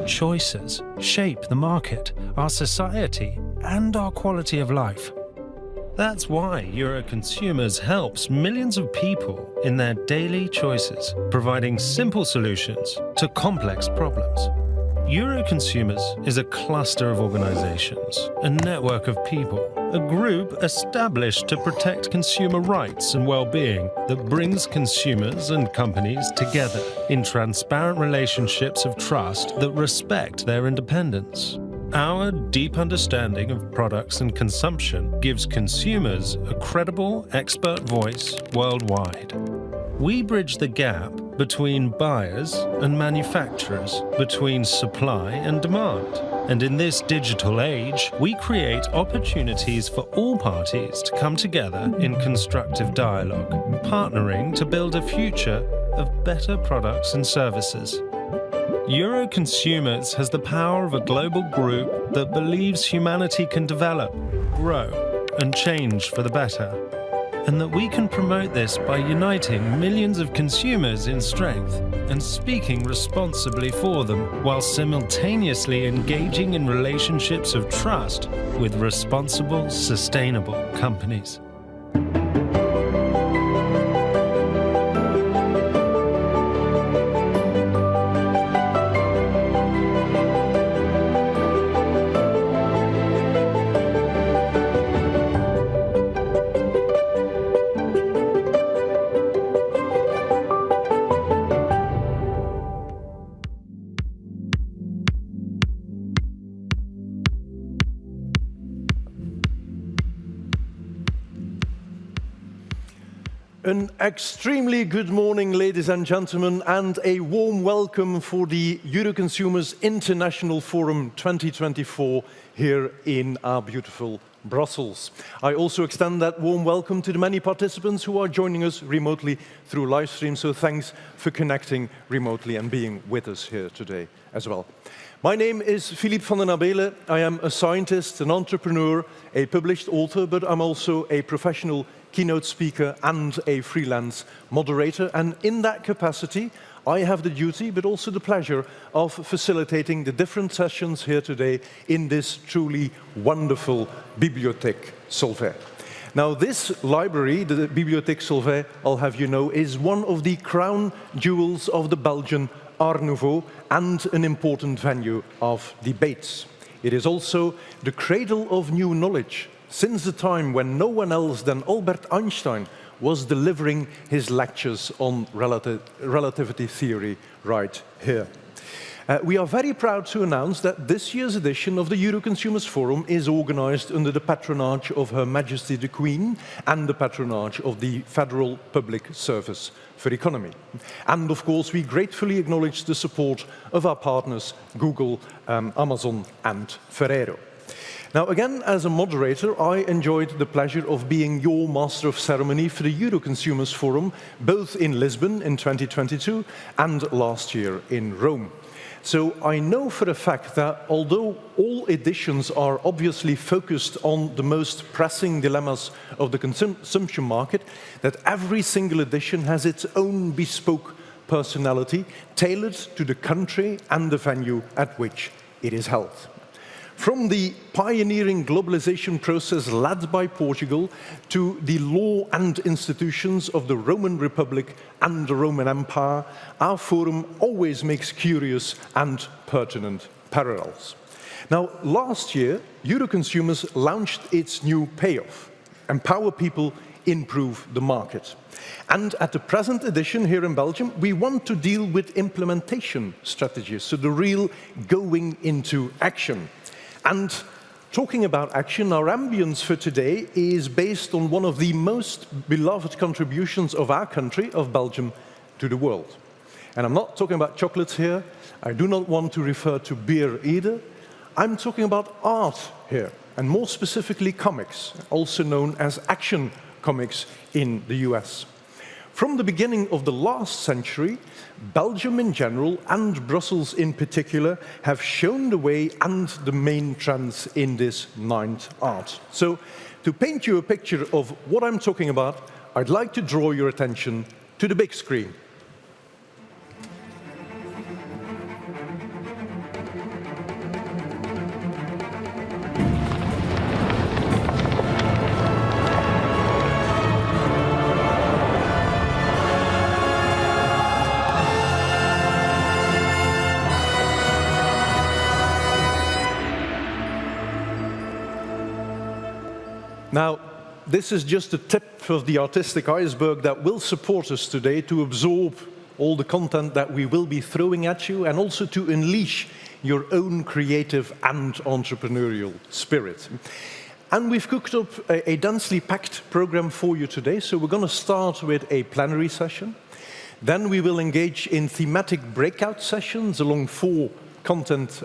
choices shape the market, our society, and our quality of life. That's why Euroconsumers helps millions of people in their daily choices, providing simple solutions to complex problems. Euroconsumers is a cluster of organizations, a network of people, a group established to protect consumer rights and well-being that brings consumers and companies together in transparent relationships of trust that respect their independence. Our deep understanding of products and consumption gives consumers a credible expert voice worldwide. We bridge the gap between buyers and manufacturers, between supply and demand. And in this digital age, we create opportunities for all parties to come together in constructive dialogue, partnering to build a future of better products and services. Euroconsumers has the power of a global group that believes humanity can develop, grow, and change for the better, and that we can promote this by uniting millions of consumers in strength and speaking responsibly for them, while simultaneously engaging in relationships of trust with responsible, sustainable companies. An extremely good morning, ladies and gentlemen, and a warm welcome for the Euroconsumers International Forum 2024 here in our beautiful Brussels. I also extend that warm welcome to the many participants who are joining us remotely through live stream, so thanks for connecting remotely and being with us here today as well. My name is Philippe van den Abele. I am a scientist, an entrepreneur, a published author, but I'm also a professional keynote speaker and a freelance moderator. And in that capacity, I have the duty, but also the pleasure, of facilitating the different sessions here today in this truly wonderful Bibliothèque Solvay. Now, this library, the Bibliothèque Solvay, I'll have you know, is one of the crown jewels of the Belgian Art Nouveau and an important venue of debates. It is also the cradle of new knowledge, since the time when no one else than Albert Einstein was delivering his lectures on relativity theory right here. We are very proud to announce that this year's edition of the Euroconsumers Forum is organized under the patronage of Her Majesty the Queen and the patronage of the Federal Public Service for Economy. And of course, we gratefully acknowledge the support of our partners Google, Amazon and Ferrero. Now, again, as a moderator, I enjoyed the pleasure of being your master of ceremony for the Euroconsumers Forum, both in Lisbon in 2022 and last year in Rome. So I know for a fact that although all editions are obviously focused on the most pressing dilemmas of the consumption market, that every single edition has its own bespoke personality, tailored to the country and the venue at which it is held. From the pioneering globalization process led by Portugal to the law and institutions of the Roman Republic and the Roman Empire, our forum always makes curious and pertinent parallels. Now, last year, Euroconsumers launched its new payoff: empower people, improve the market. And at the present edition here in Belgium, we want to deal with implementation strategies, so the real going into action. And talking about action, our ambience for today is based on one of the most beloved contributions of our country, of Belgium, to the world. And I'm not talking about chocolates here. I do not want to refer to beer either. I'm talking about art here, and more specifically comics, also known as action comics in the US. From the beginning of the last century, Belgium in general and Brussels in particular have shown the way and the main trends in this ninth art. So, to paint you a picture of what I'm talking about, I'd like to draw your attention to the big screen. Now, this is just the tip of the artistic iceberg that will support us today to absorb all the content that we will be throwing at you and also to unleash your own creative and entrepreneurial spirit. And we've cooked up a densely packed program for you today. So we're going to start with a plenary session. Then we will engage in thematic breakout sessions along 4 content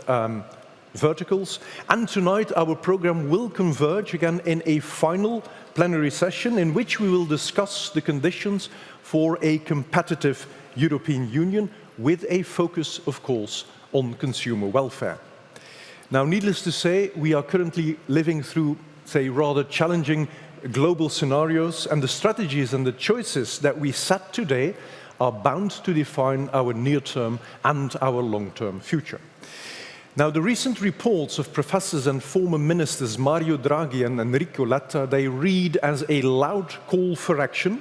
verticals. And tonight our program will converge again in a final plenary session in which we will discuss the conditions for a competitive European Union with a focus, of course, on consumer welfare. Now, needless to say, we are currently living through, say, rather challenging global scenarios, and the strategies and the choices that we set today are bound to define our near-term and our long-term future. Now, the recent reports of professors and former ministers Mario Draghi and Enrico Letta, they read as a loud call for action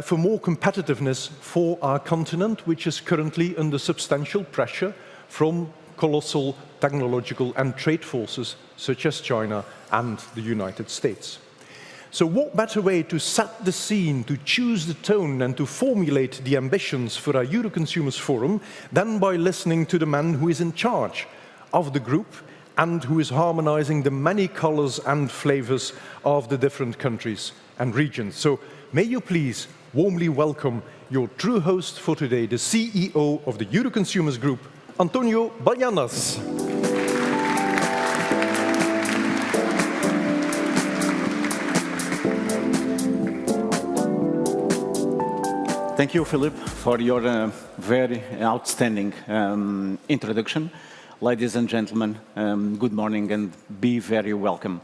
for more competitiveness for our continent, which is currently under substantial pressure from colossal technological and trade forces such as China and the United States. So what better way to set the scene, to choose the tone and to formulate the ambitions for our Euroconsumers Forum than by listening to the man who is in charge of the group and who is harmonizing the many colors and flavors of the different countries and regions. So may you please warmly welcome your true host for today, the CEO of the Euroconsumers Group, Antonio Baljanas. Thank you, Philip, for your very outstanding introduction. Ladies and gentlemen, good morning and be very welcome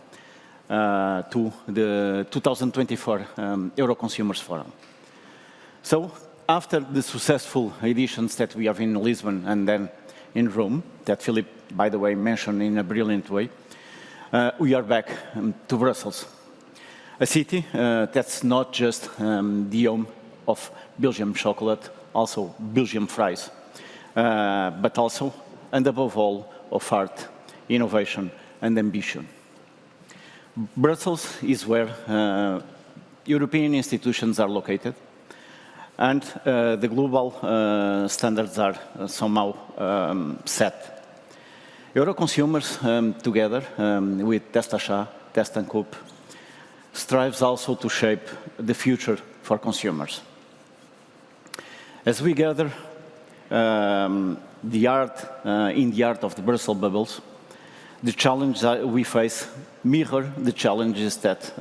to the 2024 Euroconsumers Forum. So, after the successful editions that we have in Lisbon and then in Rome, that Philip, by the way, mentioned in a brilliant way, we are back to Brussels, a city that's not just the home of Belgian chocolate, also Belgian fries, but also, and above all, of art, innovation, and ambition. Brussels is where European institutions are located, and the global standards are somehow set. Euroconsumers, together with Testachat, Test & Coop, strives also to shape the future for consumers. As we gather in the art of the Brussels bubbles, the challenges that we face mirror the challenges that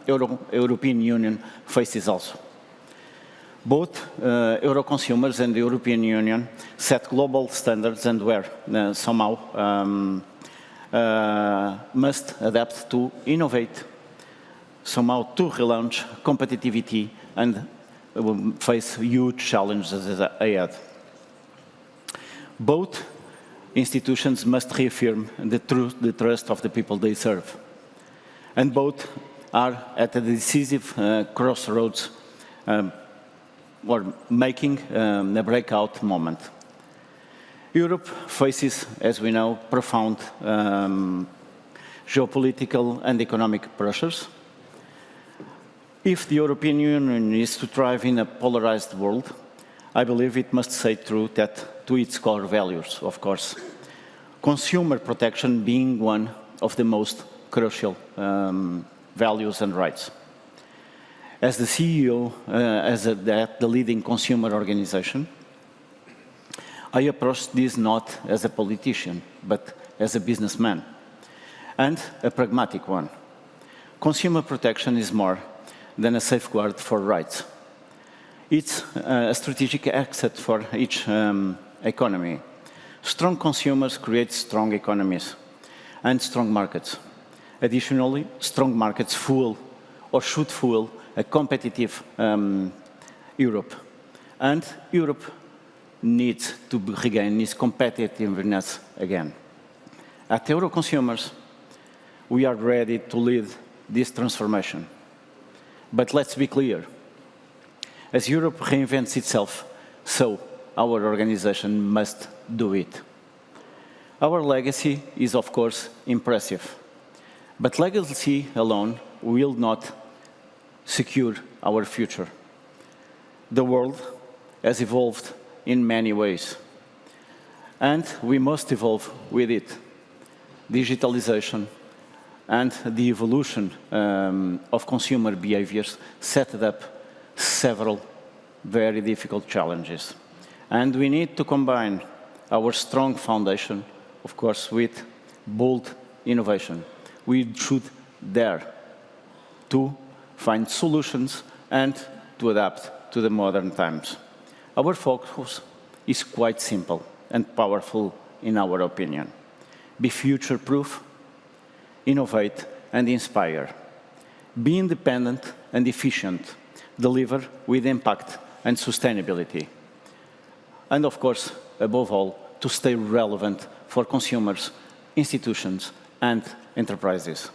European Union faces also. Both Euroconsumers and the European Union set global standards and where somehow must adapt to innovate, somehow to relaunch competitivity and face huge challenges ahead. Both institutions must reaffirm the trust of the people they serve. And both are at a decisive crossroads or making a breakout moment. Europe faces, as we know, profound geopolitical and economic pressures. If the European Union is to thrive in a polarized world, I believe it must stay true to its core values, of course. Consumer protection being one of the most crucial values and rights. As the CEO, the leading consumer organization, I approach this not as a politician, but as a businessman, and a pragmatic one. Consumer protection is more than a safeguard for rights. It's a strategic asset for each economy. Strong consumers create strong economies and strong markets. Additionally, strong markets fuel or should fuel a competitive Europe. And Europe needs to regain its competitiveness again. At Euroconsumers, we are ready to lead this transformation. But let's be clear. As Europe reinvents itself, so our organization must do it. Our legacy is, of course, impressive. But legacy alone will not secure our future. The world has evolved in many ways, and we must evolve with it. Digitalization and the evolution of consumer behaviors set up several very difficult challenges. And we need to combine our strong foundation, of course, with bold innovation. We should dare to find solutions and to adapt to the modern times. Our focus is quite simple and powerful in our opinion. Be future-proof, innovate and inspire. Be independent and efficient, deliver with impact and sustainability. And of course, above all, to stay relevant for consumers, institutions and enterprises.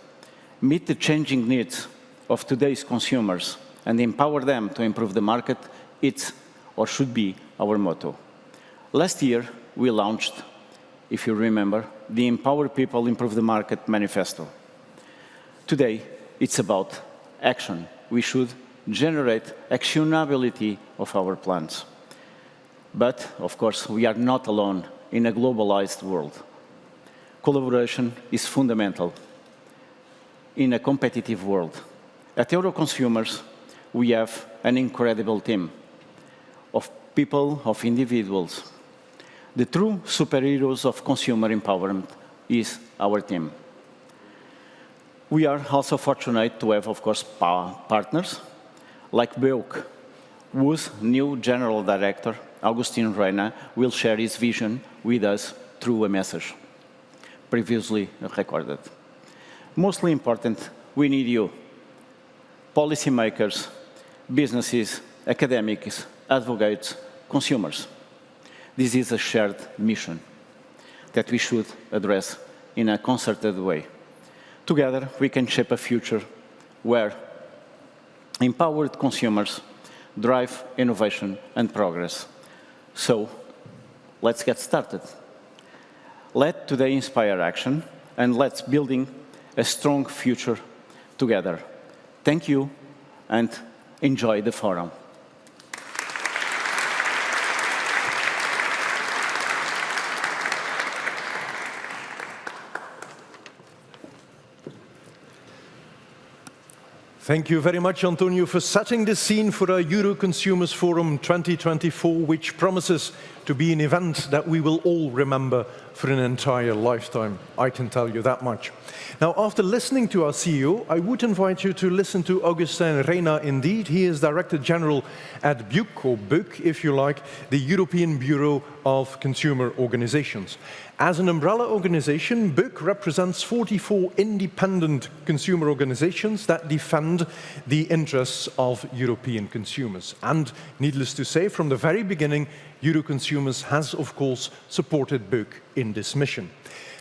Meet the changing needs of today's consumers and empower them to improve the market. It's or should be our motto. Last year, we launched, if you remember, the Empower People, Improve the Market manifesto. Today, it's about action. We should generate actionability of our plans. But, of course, we are not alone in a globalized world. Collaboration is fundamental in a competitive world. At Euroconsumers, we have an incredible team of people, of individuals. The true superheroes of consumer empowerment is our team. We are also fortunate to have, of course, partners like BEUC, whose new General Director, Agustin Reina, will share his vision with us through a message previously recorded. Mostly important, we need you, policymakers, businesses, academics, advocates, consumers. This is a shared mission that we should address in a concerted way. Together, we can shape a future where empowered consumers drive innovation and progress. So, let's get started. Let today inspire action, and let's building a strong future together. Thank you, and enjoy the forum. Thank you very much, Antonio, for setting the scene for our Euroconsumers Forum 2024, which promises to be an event that we will all remember for an entire lifetime. I can tell you that much. Now, after listening to our CEO, I would invite you to listen to Agustin Reina indeed. He is Director General at BEUC, or BEUC, if you like, the European Bureau of Consumer Organizations. As an umbrella organization, BEUC represents 44 independent consumer organizations that defend the interests of European consumers. And needless to say, from the very beginning, Euroconsumers has, of course, supported BEUC in this mission.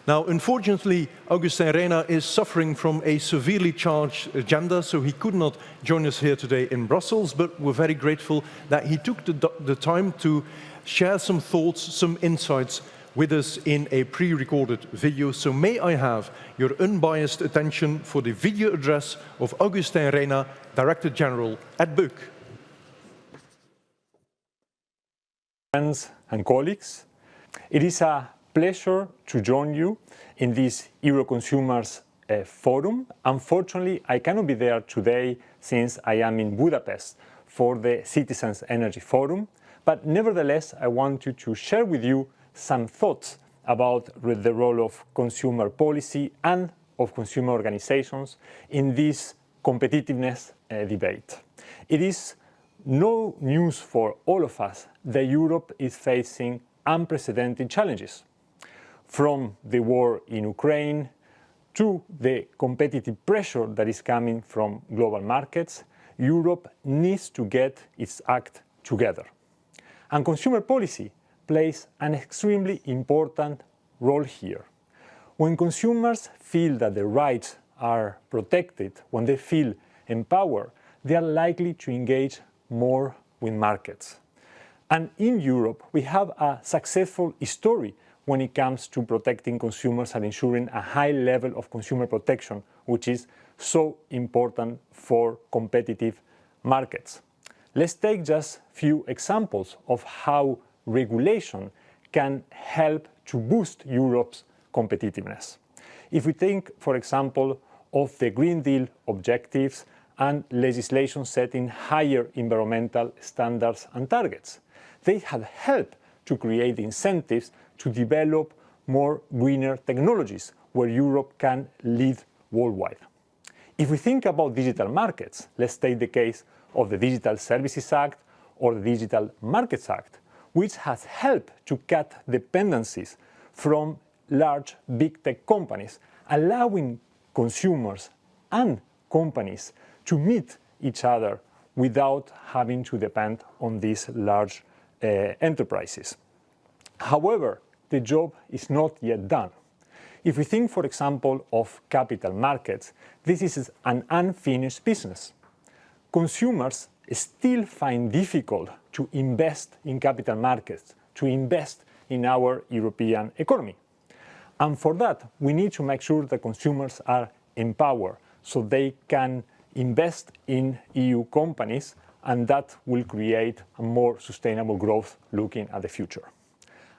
Now, unfortunately, Agustin Reina is suffering from a severely charged agenda, so he could not join us here today in Brussels, but we're very grateful that he took the time to share some thoughts, some insights with us in a pre-recorded video. So may I have your unbiased attention for the video address of Agustin Reina, Director General at BEUC. Friends and colleagues, it is a pleasure to join you in this Euroconsumers Forum. Unfortunately, I cannot be there today since I am in Budapest for the Citizens Energy Forum, but nevertheless, I wanted to share with you some thoughts about the role of consumer policy and of consumer organizations in this competitiveness debate. It is no news for all of us that Europe is facing unprecedented challenges. From the war in Ukraine to the competitive pressure that is coming from global markets, Europe needs to get its act together. And consumer policy plays an extremely important role here. When consumers feel that their rights are protected, when they feel empowered, they are likely to engage more with markets. And in Europe, we have a successful history when it comes to protecting consumers and ensuring a high level of consumer protection, which is so important for competitive markets. Let's take just a few examples of how regulation can help to boost Europe's competitiveness. If we think, for example, of the Green Deal objectives and legislation setting higher environmental standards and targets, they have helped to create incentives to develop more greener technologies where Europe can lead worldwide. If we think about digital markets, let's take the case of the Digital Services Act or the Digital Markets Act, which has helped to cut dependencies from large big tech companies, allowing consumers and companies to meet each other without having to depend on these large enterprises. However, the job is not yet done. If we think, for example, of capital markets, this is an unfinished business. Consumers still find difficult to invest in capital markets, to invest in our European economy. And for that, we need to make sure that consumers are empowered so they can invest in EU companies, and that will create a more sustainable growth looking at the future.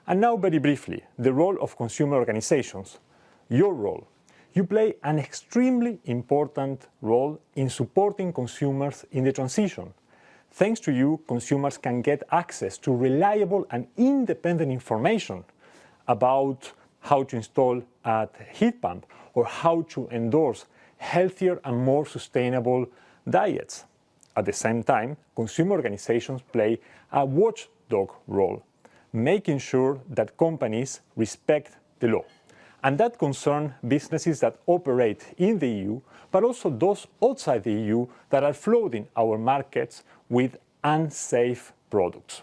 And now, very briefly, the role of consumer organizations. Your role. You play an extremely important role in supporting consumers in the transition. Thanks to you, consumers can get access to reliable and independent information about how to install a heat pump or how to endorse healthier and more sustainable diets. At the same time, consumer organizations play a watchdog role, making sure that companies respect the law. And that concerns businesses that operate in the EU, but also those outside the EU that are flooding our markets with unsafe products.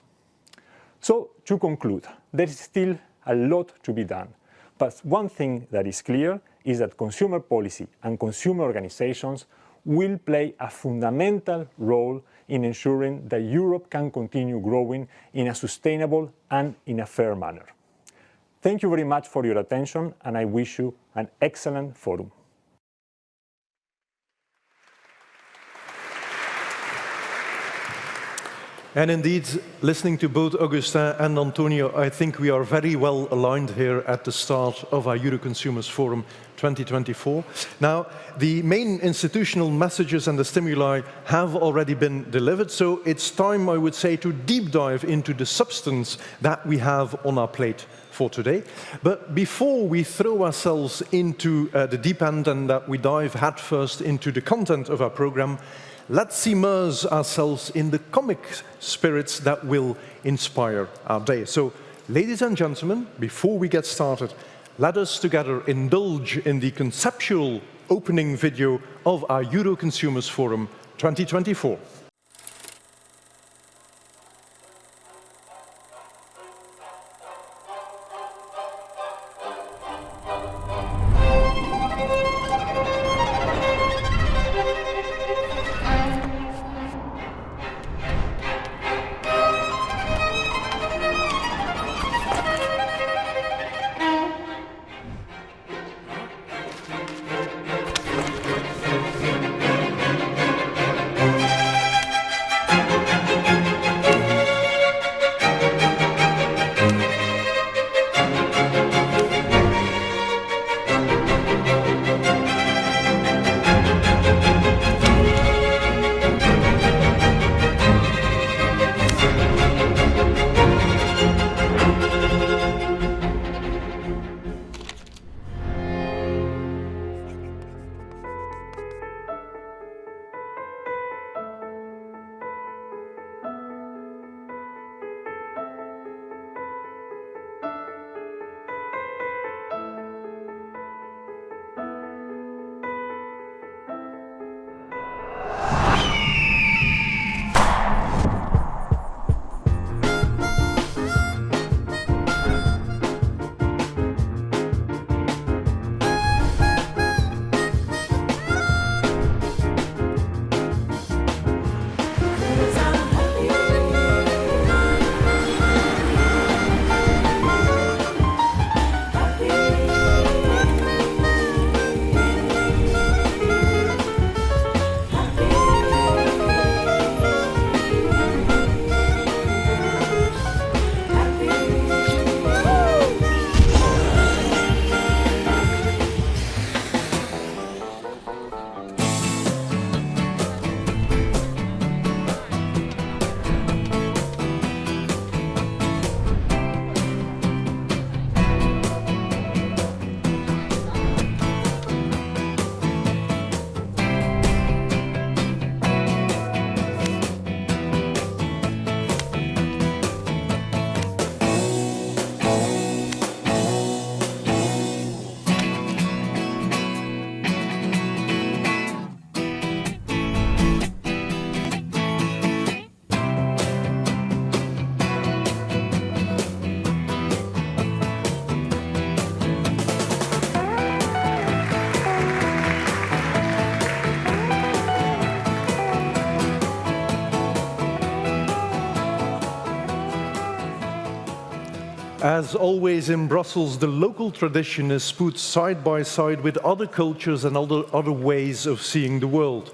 So, to conclude, there is still a lot to be done. But one thing that is clear is that consumer policy and consumer organizations will play a fundamental role in ensuring that Europe can continue growing in a sustainable and in a fair manner. Thank you very much for your attention, and I wish you an excellent forum. And indeed, listening to both Augustin and Antonio, I think we are very well aligned here at the start of our Euroconsumers Forum 2024. Now, the main institutional messages and the stimuli have already been delivered, so it's time, I would say, to deep dive into the substance that we have on our plate for today. But before we throw ourselves into the deep end and that we dive headfirst into the content of our program, let's immerse ourselves in the comic spirits that will inspire our day. So, ladies and gentlemen, before we get started, let us together indulge in the conceptual opening video of our Euroconsumers Forum 2024. As always in Brussels, the local tradition is put side by side with other cultures and other ways of seeing the world.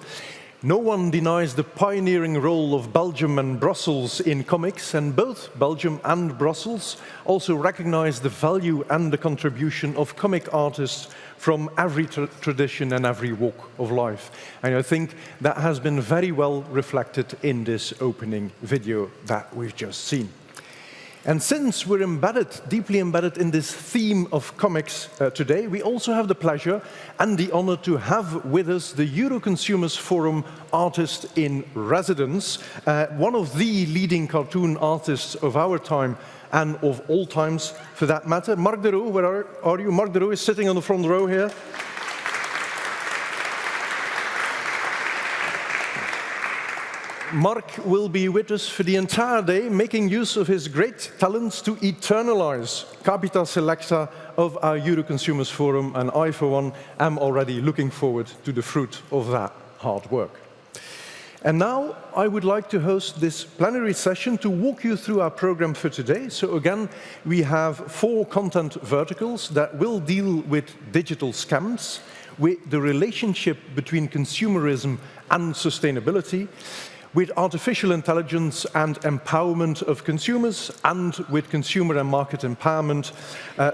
No one denies the pioneering role of Belgium and Brussels in comics, and both Belgium and Brussels also recognize the value and the contribution of comic artists from every tradition and every walk of life. And I think that has been very well reflected in this opening video that we've just seen. And since we're deeply embedded in this theme of comics today, we also have the pleasure and the honor to have with us the Euroconsumers Forum artist in residence, one of the leading cartoon artists of our time and of all times, for that matter. Marc de Roo, where are you? Marc de Roo is sitting on the front row here. Marc will be with us for the entire day, making use of his great talents to eternalize Capita Selecta of our Euroconsumers Forum, and I, for one, am already looking forward to the fruit of that hard work. And now I would like to host this plenary session to walk you through our program for today. So again, we have 4 content verticals that will deal with digital scams, with the relationship between consumerism and sustainability, with artificial intelligence and empowerment of consumers, and with consumer and market empowerment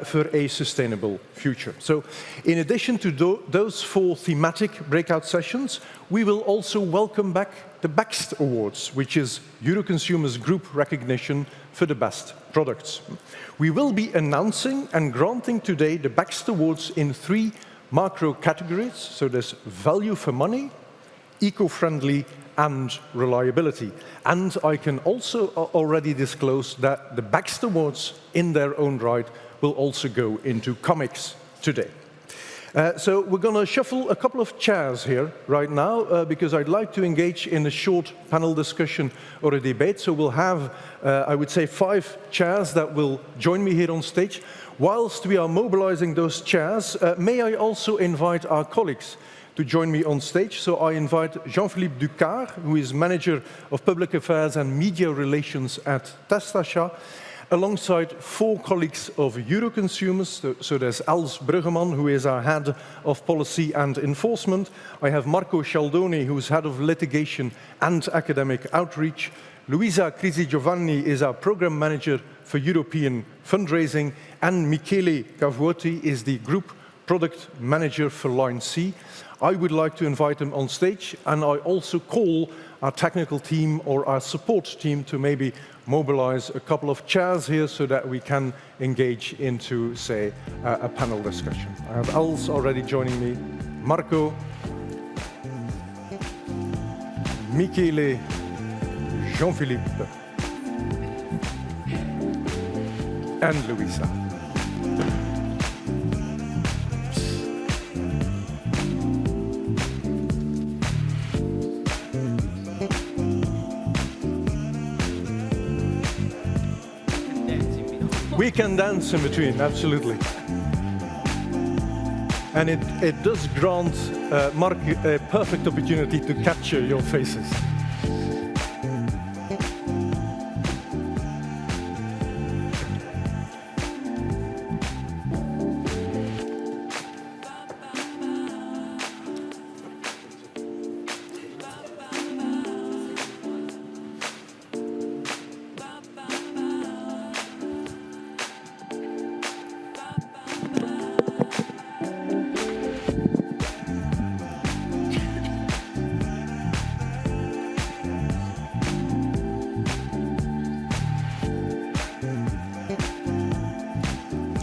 for a sustainable future. So in addition to those 4 thematic breakout sessions, we will also welcome back the BEXT Awards, which is Euroconsumers Group recognition for the best products. We will be announcing and granting today the BEXT Awards in 3 macro categories. So there's value for money, eco-friendly, and reliability. And I can also already disclose that the BEXT Awards in their own right will also go into comics today. So we're going to shuffle a couple of chairs here right now because I'd like to engage in a short panel discussion or a debate. So we'll have, I would say, 5 chairs that will join me here on stage. Whilst we are mobilizing those chairs, may I also invite our colleagues to join me on stage. So I invite Jean-Philippe Ducard, who is Manager of Public Affairs and Media Relations at Testacha, alongside 4 colleagues of Euroconsumers. So there's Els Bruggeman, who is our Head of Policy and Enforcement. I have Marco Cialdoni, who's Head of Litigation and Academic Outreach. Luisa Crisi Giovanni is our Program Manager for European Fundraising, and Michele Cavuoti is the Group Product Manager for Line C. I would like to invite them on stage, and I also call our technical team or our support team to maybe mobilize a couple of chairs here so that we can engage into, say, a panel discussion. I have Els already joining me, Marco, Michele, Jean-Philippe, and Luisa. We can dance in between, absolutely. And it does grant Marc a perfect opportunity to capture your faces.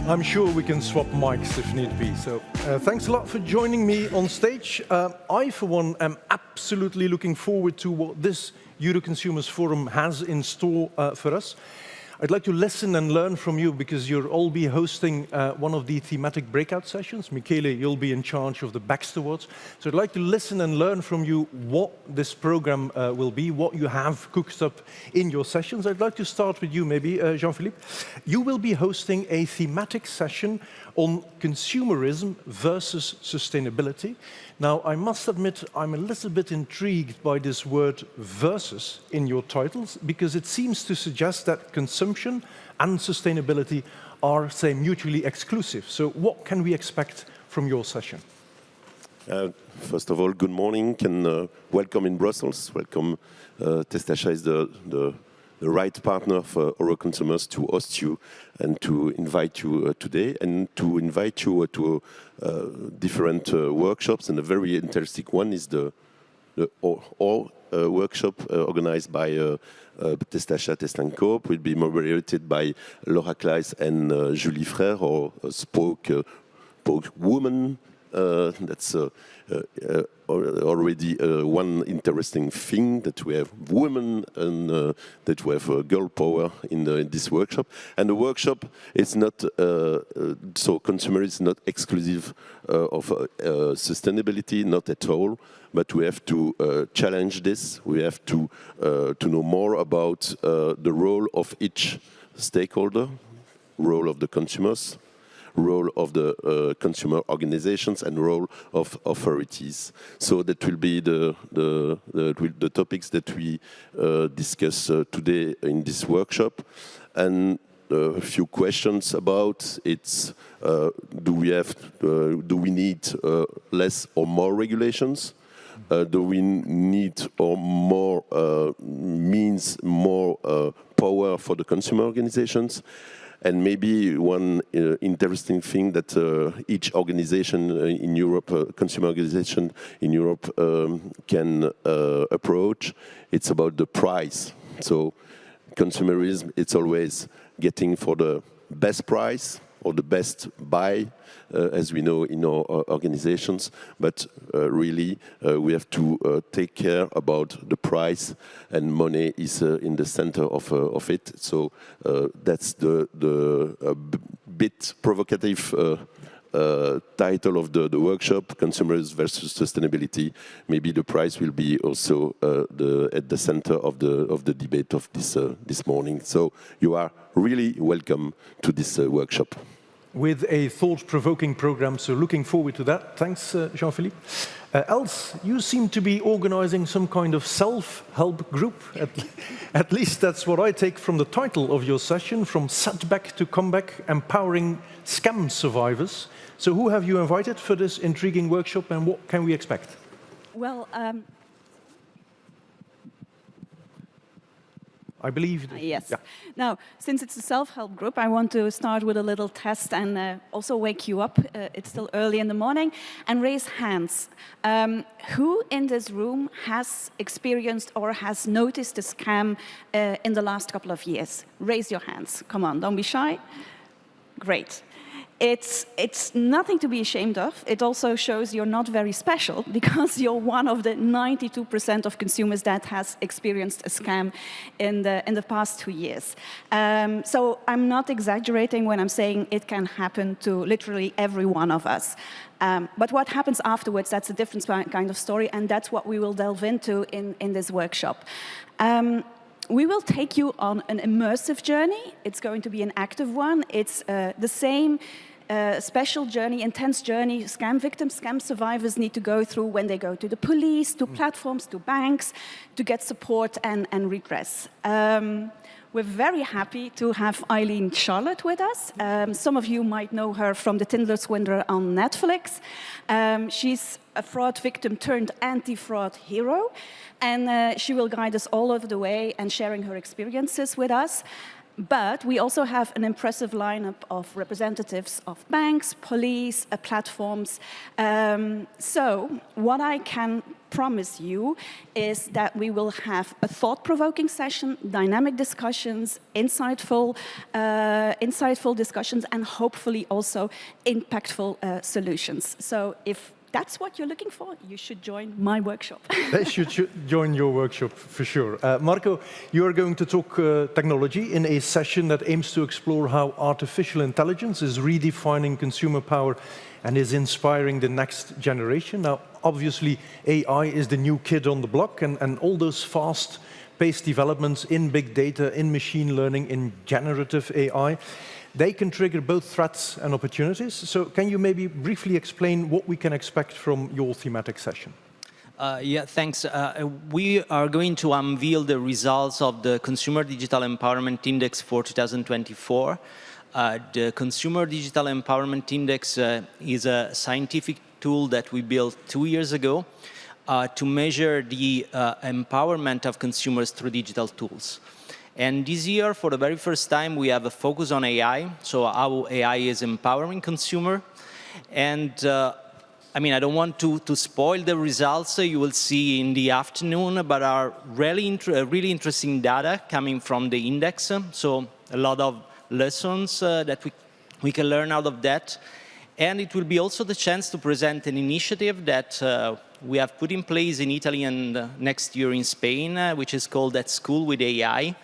I'm sure we can swap mics if need be. So thanks a lot for joining me on stage. I, for one, am absolutely looking forward to what this Euroconsumers Forum has in store for us. I'd like to listen and learn from you because you'll all be hosting one of the thematic breakout sessions. Michele, you'll be in charge of the BEXT Awards. So I'd like to listen and learn from you what this program will be, what you have cooked up in your sessions. I'd like to start with you, maybe, Jean-Philippe. You will be hosting a thematic session on consumerism versus sustainability. Now, I must admit, I'm a little bit intrigued by this word versus in your titles, because it seems to suggest that consumption and sustainability are, say, mutually exclusive. So what can we expect from your session? First of all, good morning and welcome in Brussels. Welcome. Testasha is the right partner for our consumers to host you and to invite you today and to invite you to different workshops. And a very interesting one is the workshop organized by Testasha Test & Coop, will be moderated by Laura Kleiss and Julie Frère, or spoke woman. That's already one interesting thing, that we have women and that we have girl power in this workshop. And the workshop is not, so consumer is not exclusive of sustainability, not at all, but we have to challenge this. We have to know more about the role of each stakeholder, role of the consumers, role of the consumer organizations, and role of authorities. So that will be the topics that we discuss today in this workshop. And a few questions about it's do we need less or more regulations? Do we need or more means, more power for the consumer organizations? And maybe one interesting thing that each organization in Europe, consumer organization in Europe, can approach, it's about the price. So consumerism, it's always getting for the best price or the best buy, as we know in our organizations, but really we have to take care about the price, and money is in the center of it. So that's the bit provocative title of the workshop, Consumers versus Sustainability. Maybe the price will be also at the center of the debate of this morning. So you are really welcome to this workshop. With a thought-provoking program, so looking forward to that. Thanks, Jean-Philippe. Els, you seem to be organizing some kind of self-help group. At least that's what I take from the title of your session, From Setback to Comeback, Empowering Scam Survivors. So who have you invited for this intriguing workshop, and what can we expect? Well, I believe. yes. Yeah. Now, since it's a self-help group, I want to start with a little test and also wake you up. It's still early in the morning. And raise hands. Who in this room has experienced or has noticed a scam in the last couple of years? Raise your hands. Come on, don't be shy. Great. It's nothing to be ashamed of. It also shows you're not very special, because you're one of the 92% of consumers that has experienced a scam in the past 2 years. So I'm not exaggerating when I'm saying it can happen to literally every one of us. But what happens afterwards, that's a different kind of story, and that's what we will delve into in this workshop. We will take you on an immersive journey. It's going to be an active one. It's the same special journey, intense journey scam victims, scam survivors need to go through when they go to the police, to platforms, to banks, to get support and redress. We're very happy to have Eileen Charlotte with us. Some of you might know her from The Tinder Swindler on Netflix. She's a fraud victim turned anti-fraud hero, and she will guide us all over the way and sharing her experiences with us. But we also have an impressive lineup of representatives of banks, police, platforms. So what I can promise you is that we will have a thought-provoking session, dynamic discussions, insightful discussions, and hopefully also impactful solutions. So if that's what you're looking for, you should join my workshop. They should join your workshop for sure. Marco, you are going to talk technology in a session that aims to explore how artificial intelligence is redefining consumer power and is inspiring the next generation. Now, obviously, AI is the new kid on the block, and all those fast pace developments in big data, in machine learning, in generative AI. They can trigger both threats and opportunities. So can you maybe briefly explain what we can expect from your thematic session? Yeah, thanks. We are going to unveil the results of the Consumer Digital Empowerment Index for 2024. The Consumer Digital Empowerment Index is a scientific tool that we built 2 years ago to measure the empowerment of consumers through digital tools. And this year, for the very first time, we have a focus on AI, so how AI is empowering consumer. And I mean, I don't want to spoil the results you will see in the afternoon, but are really interesting data coming from the index. So a lot of lessons that we can learn out of that. And it will be also the chance to present an initiative that we have put in place in Italy and next year in Spain, which is called At School with AI,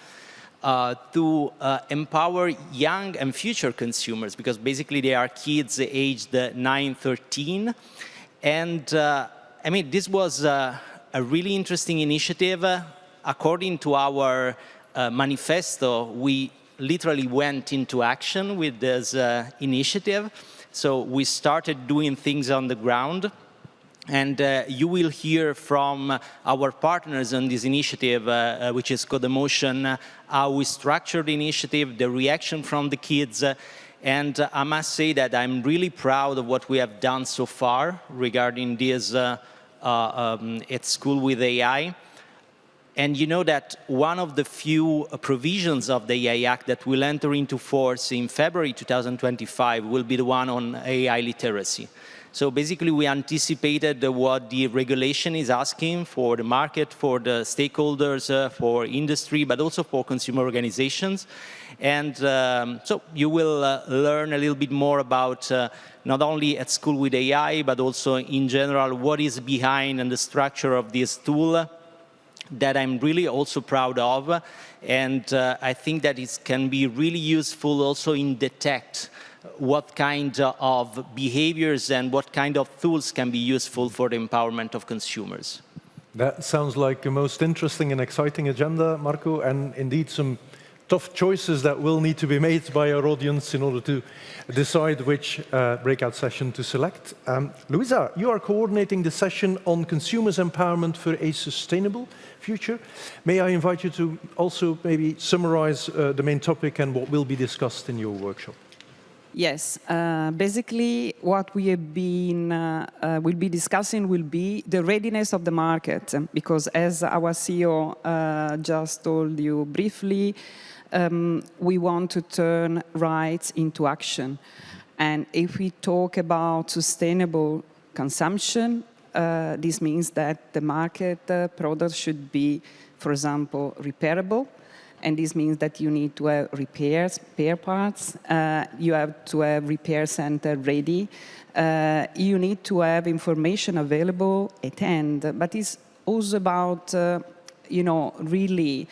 to empower young and future consumers, because basically they are kids aged 9, 13. And I mean, this was a really interesting initiative. According to our manifesto, we literally went into action with this initiative. So we started doing things on the ground. And you will hear from our partners on this initiative, which is Codemotion, how we structured the initiative, the reaction from the kids. And I must say that I'm really proud of what we have done so far regarding this At School with AI. And you know that one of the few provisions of the AI Act that will enter into force in February 2025 will be the one on AI literacy. So basically, we anticipated what the regulation is asking for the market, for the stakeholders, for industry, but also for consumer organizations. And so you will learn a little bit more about not only At School with AI, but also in general, what is behind and the structure of this tool that I'm really also proud of. And I think that it can be really useful also in detect what kind of behaviors and what kind of tools can be useful for the empowerment of consumers. That sounds like a most interesting and exciting agenda, Marco, and indeed some tough choices that will need to be made by our audience in order to decide which breakout session to select. Luisa, you are coordinating the session on consumers' empowerment for a sustainable future. May I invite you to also maybe summarize the main topic and what will be discussed in your workshop? Yes, basically what we have been will be discussing will be the readiness of the market, because as our CEO just told you briefly, we want to turn rights into action. And if we talk about sustainable consumption, this means that the market products should be, for example, repairable. And this means that you need to have repairs, spare parts. You have to have repair center ready. You need to have information available at hand. But it's also about, really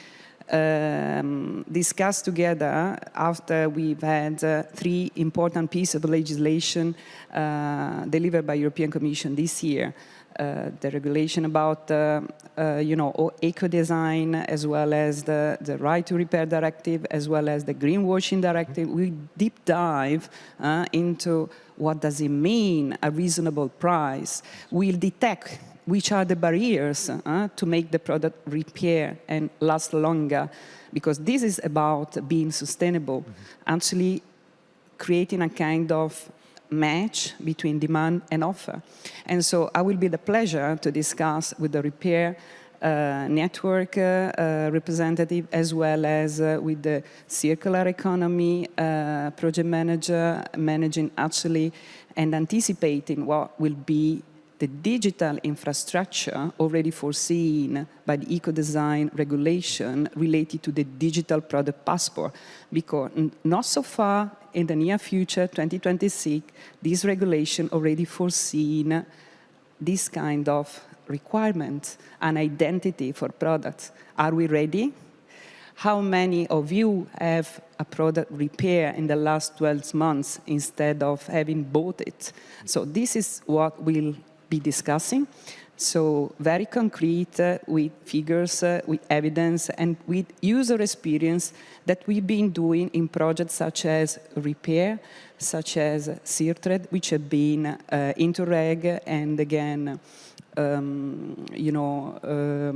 discuss together after we've had 3 important pieces of legislation delivered by European Commission this year. The regulation about, eco-design, as well as the Right to Repair Directive, as well as the Greenwashing Directive. We deep dive into what does it mean, a reasonable price. We'll detect which are the barriers to make the product repair and last longer, because this is about being sustainable, actually creating a kind of match between demand and offer. And so I will be the pleasure to discuss with the repair network representative, as well as with the circular economy project manager, managing actually and anticipating what will be the digital infrastructure already foreseen by the eco-design regulation related to the digital product passport, because not so far in the near future, 2026, this regulation already foreseen this kind of requirement, an identity for products. Are we ready? How many of you have a product repair in the last 12 months instead of having bought it? So this is what we'll be discussing. So very concrete, with figures, with evidence, and with user experience that we've been doing in projects such as Repair, such as CIRTRED, which have been Interreg, and again,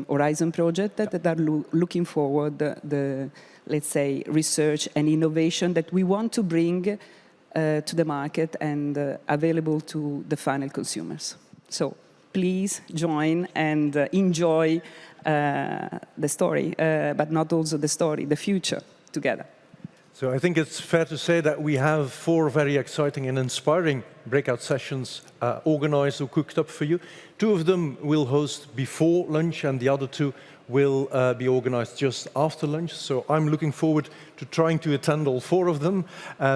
Horizon project that are looking forward the, let's say, research and innovation that we want to bring to the market and available to the final consumers. So please join and enjoy the story, but not also the story, the future together. So I think it's fair to say that we have 4 very exciting and inspiring breakout sessions organized or cooked up for you. 2 of them we'll host before lunch, and the other 2 will be organized just after lunch. So I'm looking forward to trying to attend all 4 of them.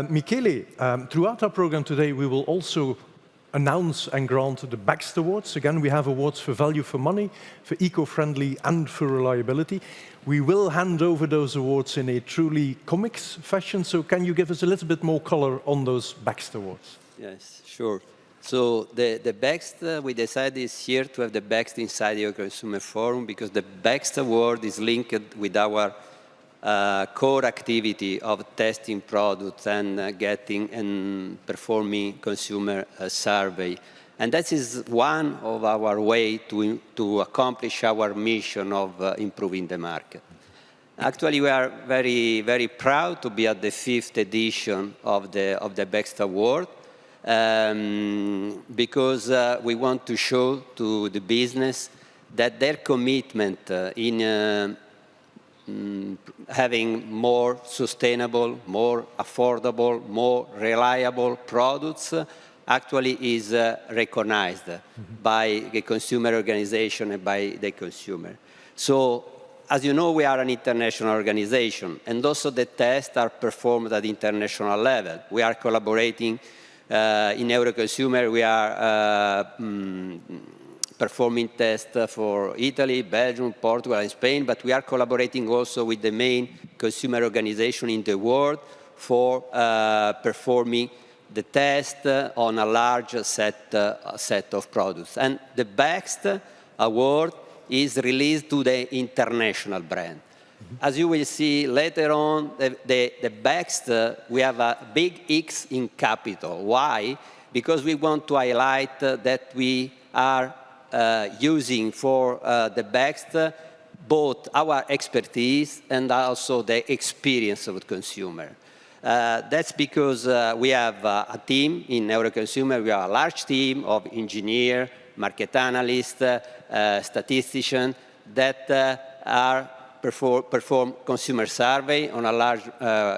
Michele, throughout our program today, we will also announce and grant the BEXT Awards. Again, we have awards for value for money, for eco-friendly, and for reliability. We will hand over those awards in a truly comics fashion, so can you give us a little bit more color on those BEXT Awards? Yes, sure. So the BEXT, we decided this year to have the BEXT inside the Consumer Forum because the BEXT Award is linked with our core activity of testing products and getting and performing consumer survey. And that is one of our way to accomplish our mission of improving the market. Actually, we are very, very proud to be at the 5th edition of the BEXT Award because we want to show to the business that their commitment in having more sustainable, more affordable, more reliable products actually is recognized by the consumer organization and by the consumer. So, as you know, we are an international organization, and also the tests are performed at international level. We are collaborating in Euroconsumer. We are performing tests for Italy, Belgium, Portugal, and Spain, but we are collaborating also with the main consumer organization in the world for performing the test on a large set of products. And the BEXT Award is released to the international brand. As you will see later on, the BEXT, we have a big X in capital. Why? Because we want to highlight that we are using for the BEXT both our expertise and also the experience of the consumer. That's because we have a team in Euroconsumer. We are a large team of engineers, market analysts, statisticians that perform consumer survey on a large,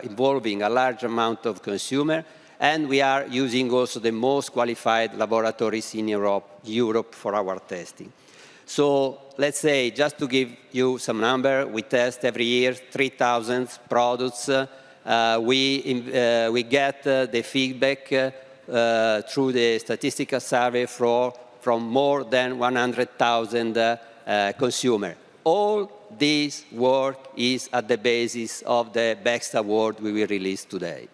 involving a large amount of consumers. And we are using also the most qualified laboratories in Europe for our testing. So let's say, just to give you some number, we test every year 3,000 products. We get the feedback through the statistical survey from more than 100,000 consumers. All this work is at the basis of the BEXT Award we will release today.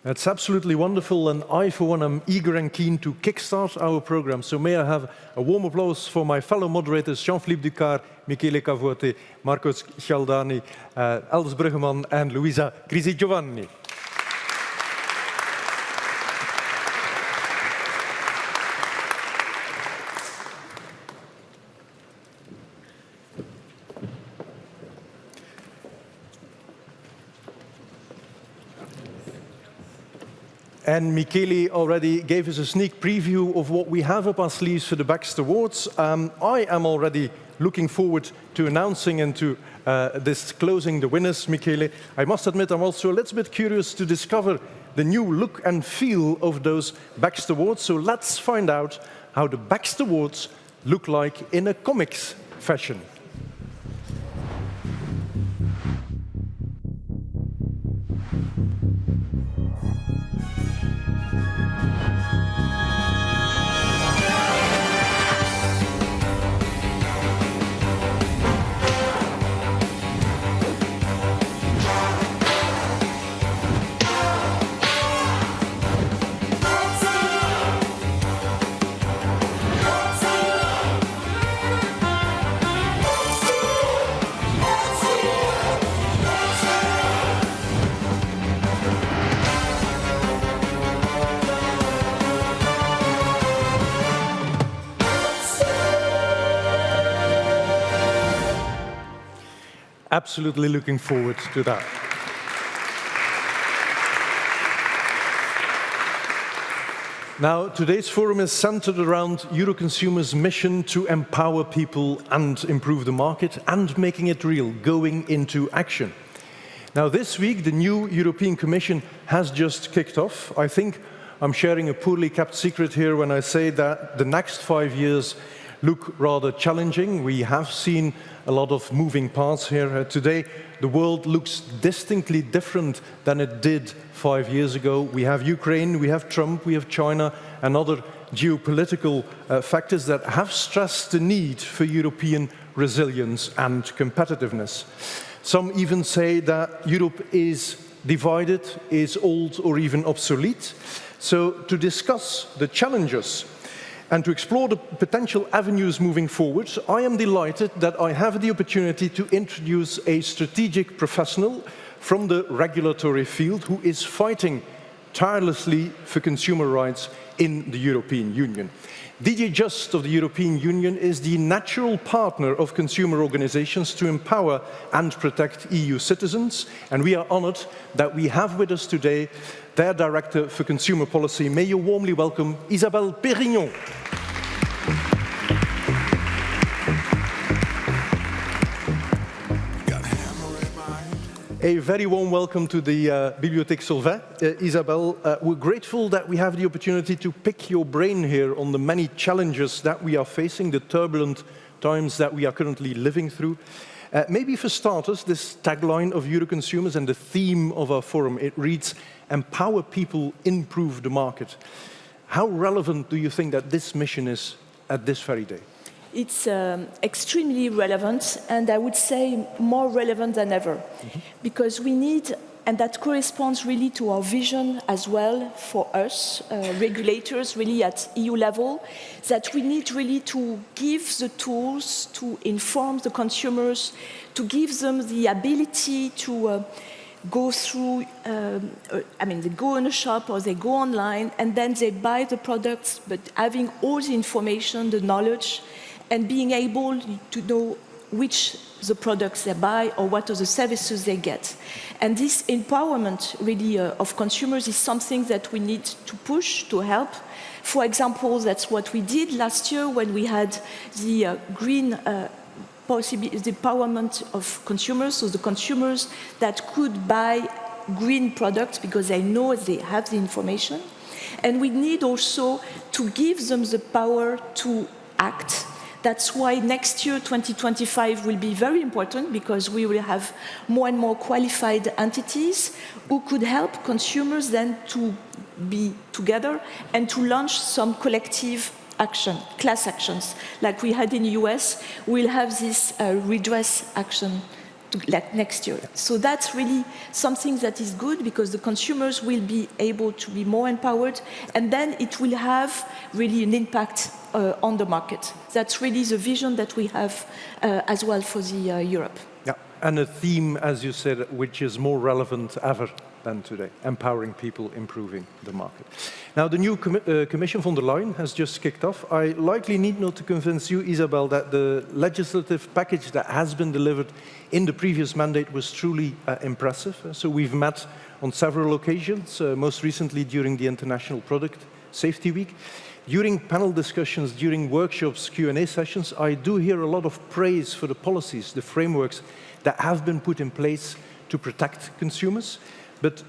That's absolutely wonderful, and I, for one, am eager and keen to kickstart our program. So may I have a warm applause for my fellow moderators, Jean-Philippe Ducard, Michele Cavote, Marcos Cialdani, Els Bruggeman, and Luisa Crisi Giovanni. And Michele already gave us a sneak preview of what we have up our sleeves for the BEXT Awards. I am already looking forward to announcing and to disclosing the winners, Michele. I must admit, I'm also a little bit curious to discover the new look and feel of those BEXT Awards. So let's find out how the BEXT Awards look like in a comics fashion. absolutely looking forward to that. Now, today's forum is centered around Euroconsumers' mission to empower people and improve the market and making it real, going into action. Now, this week, the new European Commission has just kicked off. I think I'm sharing a poorly kept secret here when I say that the next 5 years look rather challenging. We have seen a lot of moving parts here. Today, the world looks distinctly different than it did 5 years ago. We have Ukraine, we have Trump, we have China, and other geopolitical factors that have stressed the need for European resilience and competitiveness. Some even say that Europe is divided, is old or even obsolete. So to discuss the challenges and to explore the potential avenues moving forward, I am delighted that I have the opportunity to introduce a strategic professional from the regulatory field who is fighting tirelessly for consumer rights in the European Union. DJ Just of the European Union is the natural partner of consumer organizations to empower and protect EU citizens, and we are honored that we have with us today their Director for Consumer Policy. May you warmly welcome Isabelle Pérignon. A very warm welcome to the Bibliothèque Solvay. Isabelle, we're grateful that we have the opportunity to pick your brain here on the many challenges that we are facing, the turbulent times that we are currently living through. Maybe for starters, this tagline of Euroconsumers and the theme of our forum, it reads, "Empower people, improve the market." How relevant do you think that this mission is at this very day? It's extremely relevant, and I would say more relevant than ever, because we need, and that corresponds really to our vision as well for us, regulators really at EU level, that we need really to give the tools to inform the consumers, to give them the ability to go through, they go in a shop or they go online and then they buy the products, but having all the information, the knowledge, and being able to know which the products they buy or what are the services they get. And this empowerment really of consumers is something that we need to push, to help. For example, that's what we did last year when we had the green the empowerment of consumers, so the consumers that could buy green products because they know they have the information. And we need also to give them the power to act. That's why next year, 2025, will be very important because we will have more and more qualified entities who could help consumers then to be together and to launch some collective action, class actions. Like we had in the US, we'll have this redress action like next year. So that's really something that is good because the consumers will be able to be more empowered, and then it will have really an impact on the market. That's really the vision that we have as well for the Europe. Yeah, and a theme, as you said, which is more relevant ever than today, empowering people, improving the market. Now, the new Commission von der Leyen has just kicked off. I likely need not to convince you, Isabelle, that the legislative package that has been delivered in the previous mandate was truly impressive. So we've met on several occasions, most recently during the International Product Safety Week. During panel discussions, during workshops, Q&A sessions, I do hear a lot of praise for the policies, the frameworks that have been put in place to protect consumers. But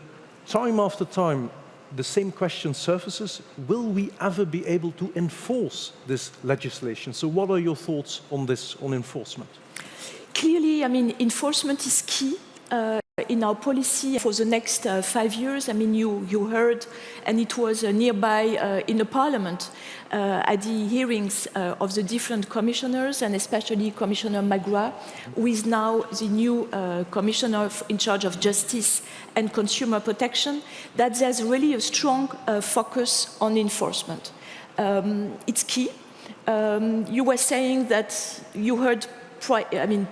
time after time, the same question surfaces: will we ever be able to enforce this legislation? So what are your thoughts on this, on enforcement? Clearly, enforcement is key in our policy for the next 5 years. You heard, and it was nearby in the Parliament at the hearings of the different commissioners, and especially Commissioner Magua, who is now the new commissioner in charge of justice and consumer protection, that there's really a strong focus on enforcement. It's key. You were saying that you heard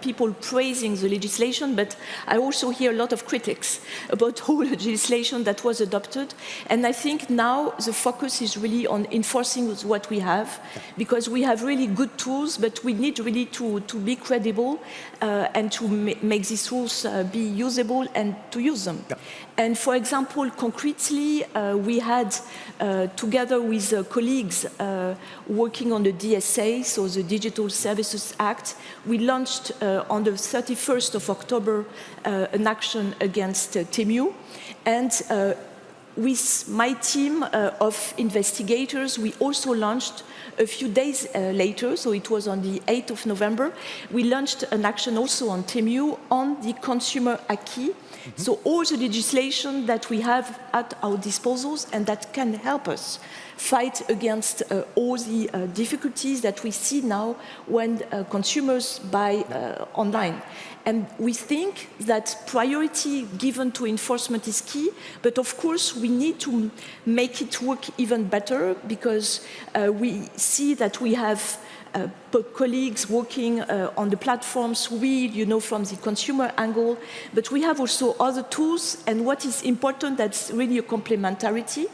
people praising the legislation, but I also hear a lot of critics about all the legislation that was adopted. And I think now the focus is really on enforcing what we have, because we have really good tools, but we need really to be credible and to make these rules be usable and to use them. Yeah. And for example, concretely, we had, together with colleagues working on the DSA, so the Digital Services Act, we launched on the 31st of October an action against Temu. And with my team of investigators, we also launched a few days later, so it was on the 8th of November, we launched an action also on Temu on the consumer acquis. Mm-hmm. So all the legislation that we have at our disposals and that can help us fight against all the difficulties that we see now when consumers buy online. And we think that priority given to enforcement is key, but of course we need to make it work even better, because we see that we have colleagues working on the platforms, from the consumer angle, but we have also other tools, and what is important, that's really a complementarity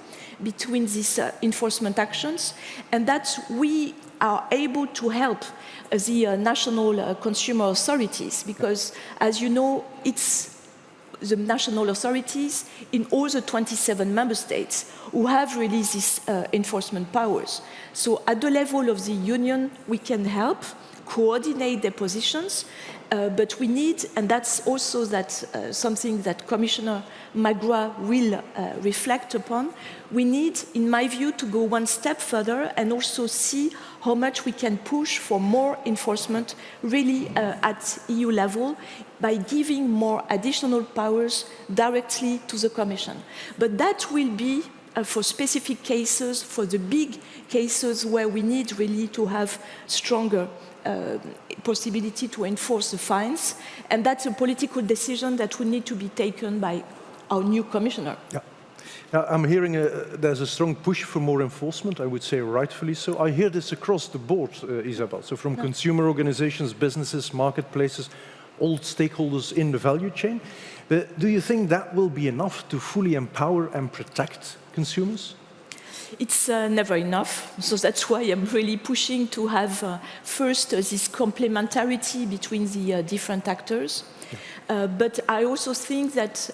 between these enforcement actions, and that we are able to help the national consumer authorities, because, as you know, it's the national authorities in all the 27 member states who have really these enforcement powers. So at the level of the union, we can help coordinate their positions, but we need, and that's also something that Commissioner Magua will reflect upon, we need, in my view, to go one step further and also see how much we can push for more enforcement really at EU level by giving more additional powers directly to the Commission. But that will be for specific cases, for the big cases where we need really to have stronger possibility to enforce the fines, and that's a political decision that will need to be taken by our new commissioner. Yeah. Now, I'm hearing there's a strong push for more enforcement, I would say rightfully so. I hear this across the board, Isabel, so from consumer organizations, businesses, marketplaces, all stakeholders in the value chain. But do you think that will be enough to fully empower and protect consumers? It's never enough, so that's why I'm really pushing to have first this complementarity between the different actors. But I also think that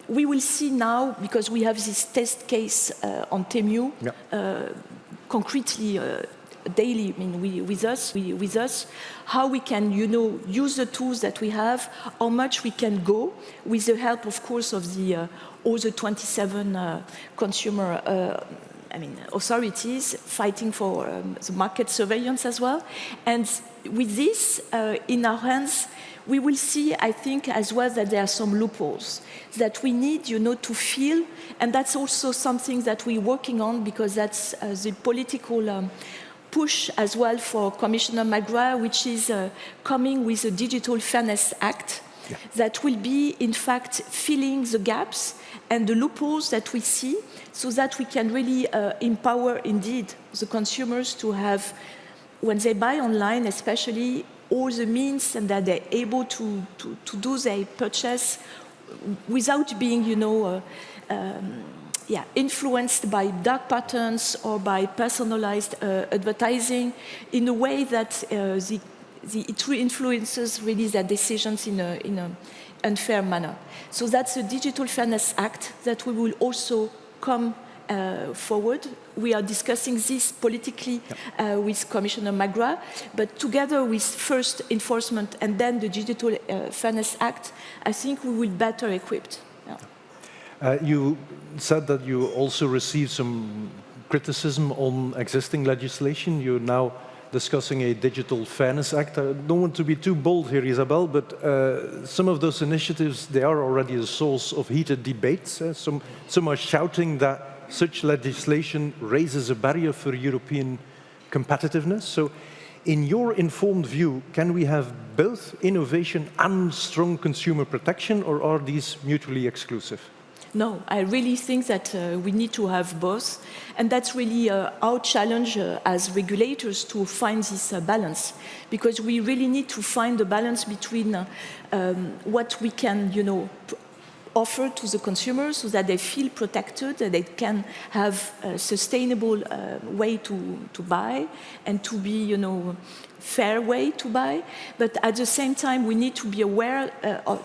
we will see now, because we have this test case on Temu, concretely daily, with us, how we can, use the tools that we have, how much we can go, with the help, of course, of the all the 27 consumer authorities fighting for the market surveillance as well. And with this in our hands, we will see, I think, as well, that there are some loopholes that we need, to fill. And that's also something that we're working on, because that's the political push as well for Commissioner Magua, which is coming with a Digital Fairness Act that will be, in fact, filling the gaps and the loopholes that we see, so that we can really empower, indeed, the consumers to have, when they buy online especially, all the means, and that they're able to do their purchase without being, influenced by dark patterns or by personalized advertising, in a way that it influences really their decisions in an unfair manner. So that's the Digital Fairness Act that we will also come forward. We are discussing this politically with Commissioner Magua, but together with first enforcement and then the Digital Fairness Act, I think we will be better equipped. You said that you also received some criticism on existing legislation. You're now discussing a Digital Fairness Act. I don't want to be too bold here, Isabel, but some of those initiatives, they are already a source of heated debates. Some are shouting that such legislation raises a barrier for European competitiveness. So, in your informed view, can we have both innovation and strong consumer protection, or are these mutually exclusive? No, I really think that we need to have both. And that's really our challenge as regulators to find this balance. Because we really need to find the balance between what we can, offer to the consumers so that they feel protected, that they can have a sustainable way to buy and to be, fair way to buy. But at the same time, we need to be aware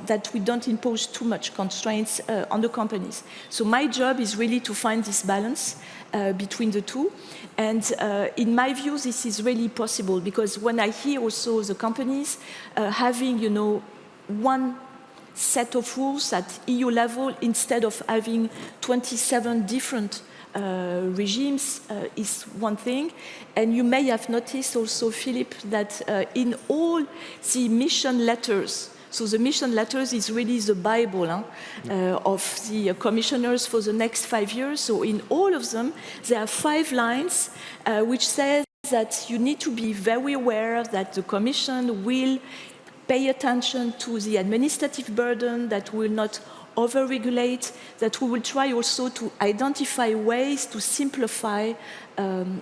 that we don't impose too much constraints on the companies. So my job is really to find this balance between the two. And in my view, this is really possible because when I hear also the companies having, one set of rules at EU level instead of having 27 different regimes is one thing. And you may have noticed also, Philip, that in all the mission letters, so the mission letters is really the Bible of the commissioners for the next 5 years. So in all of them, there are 5 lines which says that you need to be very aware that the Commission will pay attention to the administrative burden, that will not over-regulate, that we will try also to identify ways to simplify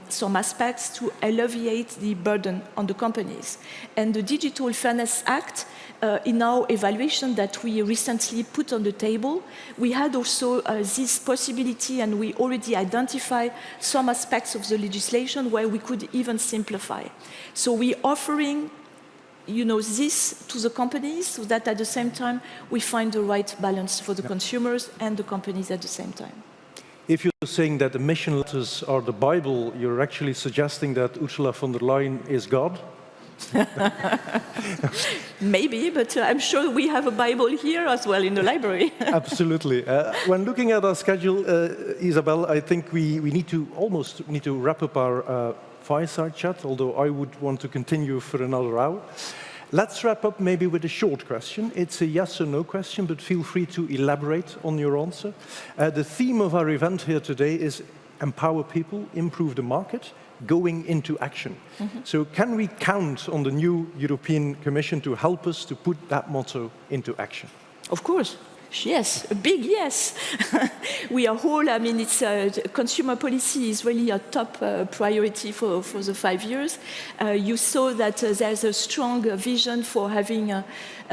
some aspects to alleviate the burden on the companies. And the Digital Fairness Act, in our evaluation that we recently put on the table, we had also this possibility and we already identified some aspects of the legislation where we could even simplify. So we're offering this to the companies so that at the same time we find the right balance for the consumers and the companies at the same time. If you're saying that the mission letters are the Bible, you're actually suggesting that Ursula von der Leyen is God? Maybe, but I'm sure we have a Bible here as well in the library. Absolutely. When looking at our schedule, Isabel, I think we need to wrap up our fireside chat, although I would want to continue for another hour. Let's wrap up maybe with a short question. It's a yes or no question, but feel free to elaborate on your answer. The theme of our event here today is empower people, improve the market, going into action. Mm-hmm. So can we count on the new European Commission to help us to put that motto into action? Of course. Yes, a big yes. We are all, it's consumer policy is really a top priority for the 5 years. You saw that there's a strong vision for having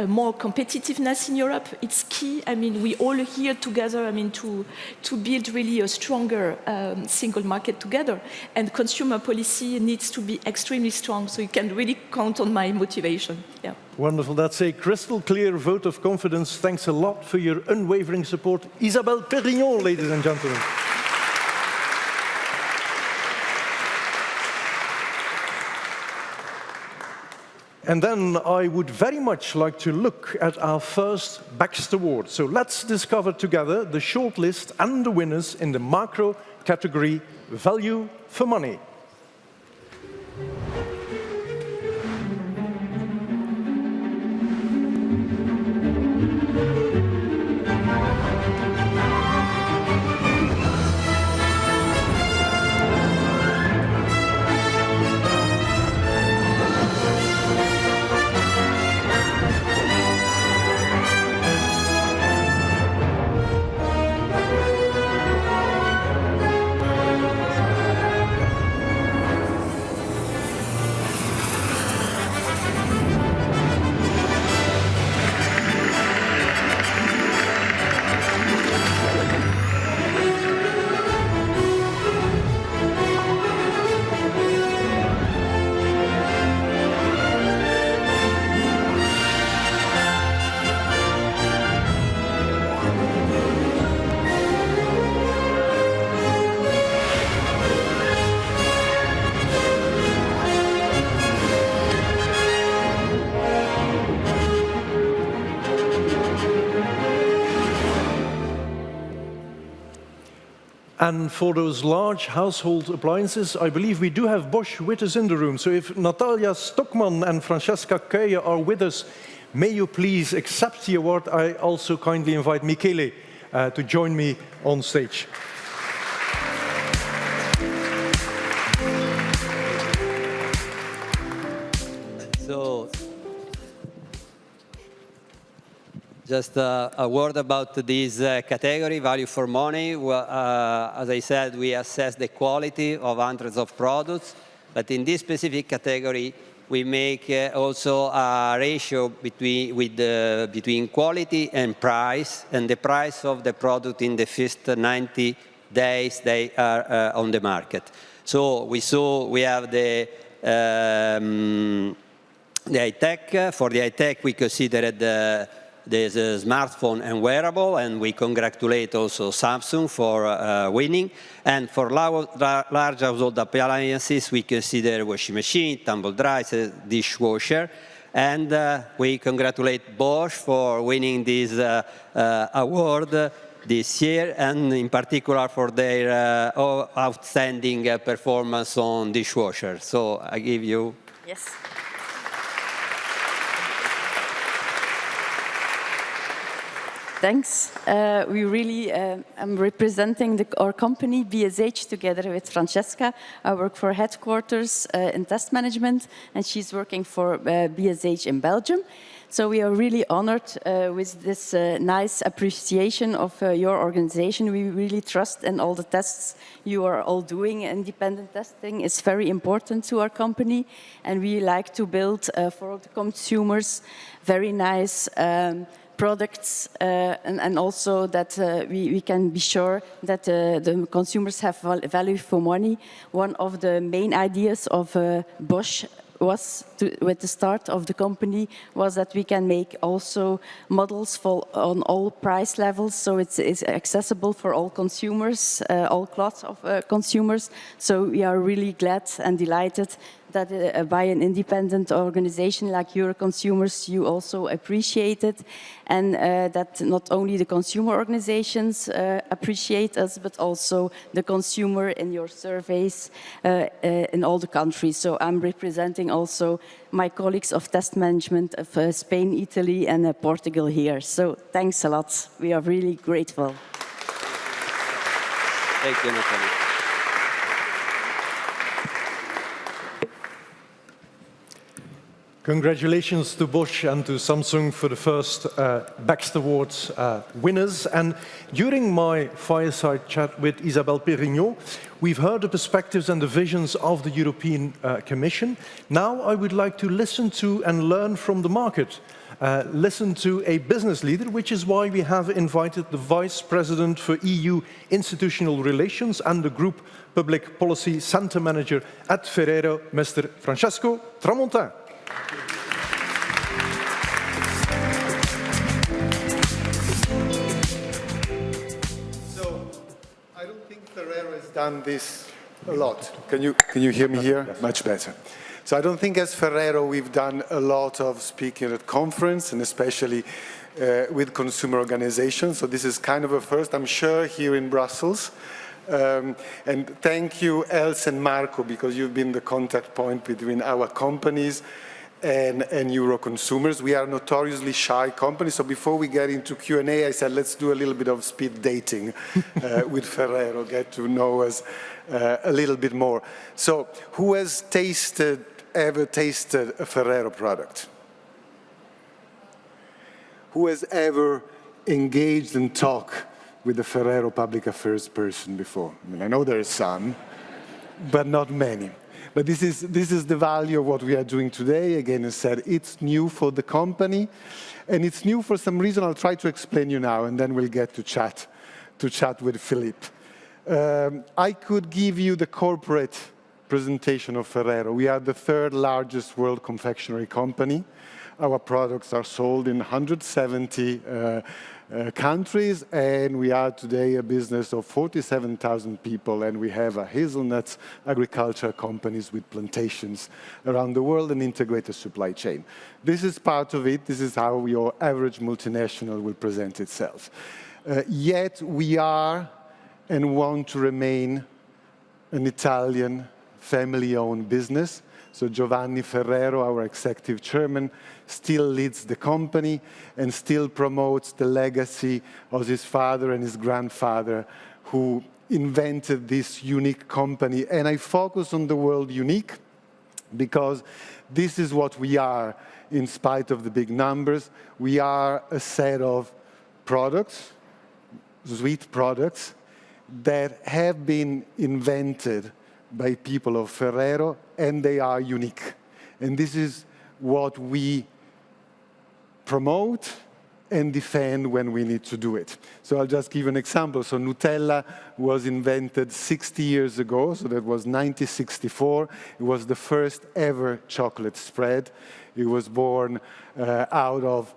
more competitiveness in Europe. It's key. We all here together, to build really a stronger single market together. And consumer policy needs to be extremely strong, so you can really count on my motivation. Yeah. Wonderful. That's a crystal clear vote of confidence. Thanks a lot for your unwavering support. Isabelle Perrignon, ladies and gentlemen. And then I would very much like to look at our first Baxter Award. So let's discover together the shortlist and the winners in the macro category Value for Money. And for those large household appliances, I believe we do have Bosch with us in the room. So if Natalia Stockman and Francesca Keuye are with us, may you please accept the award. I also kindly invite Michele to join me on stage. Just a word about this category, value for money. Well, as I said, we assess the quality of hundreds of products, but in this specific category, we make also a ratio between quality and price, and the price of the product in the first 90 days they are on the market. So we have the high-tech. For the high-tech, we considered there's a smartphone and wearable, and we congratulate also Samsung for winning. And for large household appliances, we consider washing machine, tumble dryers, dishwasher. And we congratulate Bosch for winning this award this year, and in particular for their outstanding performance on dishwasher. So I give you. Yes. Thanks. We really, I'm representing our company, BSH, together with Francesca. I work for headquarters in test management, and she's working for BSH in Belgium. So we are really honored with this nice appreciation of your organization. We really trust in all the tests you are all doing. Independent testing is very important to our company, and we like to build for the consumers very nice products, and also that we can be sure that the consumers have value for money. One of the main ideas of Bosch was with the start of the company was that we can make also models on all price levels, so it's accessible for all consumers, all class of consumers. So we are really glad and delighted that by an independent organization like Euroconsumers, you also appreciate it, and that not only the consumer organizations appreciate us, but also the consumer in your surveys in all the countries. So I'm representing also my colleagues of test management of Spain, Italy, and Portugal here. So thanks a lot. We are really grateful. Thank you, Natalie. Congratulations to Bosch and to Samsung for the first Baxter Awards winners. And during my fireside chat with Isabelle Pérignon, we've heard the perspectives and the visions of the European Commission. Now I would like to listen to and learn from the market. Listen to a business leader, which is why we have invited the Vice President for EU Institutional Relations and the Group Public Policy Center Manager at Ferrero, Mr. Francesco Tramontin. So, I don't think Ferrero has done this a lot. Can you hear me here? Yes. Much better. So I don't think as Ferrero we've done a lot of speaking at conference, and especially with consumer organizations. So this is kind of a first, I'm sure, here in Brussels. And thank you, Els and Marco, because you've been the contact point between our companies and Euroconsumers. We are a notoriously shy company, so before we get into Q&A, I said let's do a little bit of speed dating with Ferrero, get to know us a little bit more. So who has ever tasted a Ferrero product? Who has ever engaged and talked with a Ferrero public affairs person before? I mean, I know there are some, but not many. But this is the value of what we are doing today. Again, as said, it's new for the company, and it's new for some reason I'll try to explain you now, and then we'll get to chat with Philippe. I could give you the corporate presentation of Ferrero. We are the third largest world confectionery company. Our products are sold in 170 countries, and we are today a business of 47,000 people, and we have hazelnut agriculture companies with plantations around the world and integrated supply chain. This is part of it. This is how your average multinational will present itself. Yet we are and want to remain an Italian family-owned business. So Giovanni Ferrero, our executive chairman, still leads the company and still promotes the legacy of his father and his grandfather who invented this unique company. And I focus on the word unique because this is what we are in spite of the big numbers. We are a set of products, sweet products, that have been invented by people of Ferrero, and they are unique. And this is what we promote and defend when we need to do it. So I'll just give an example. So Nutella was invented 60 years ago, so that was 1964. It was the first ever chocolate spread. It was born out of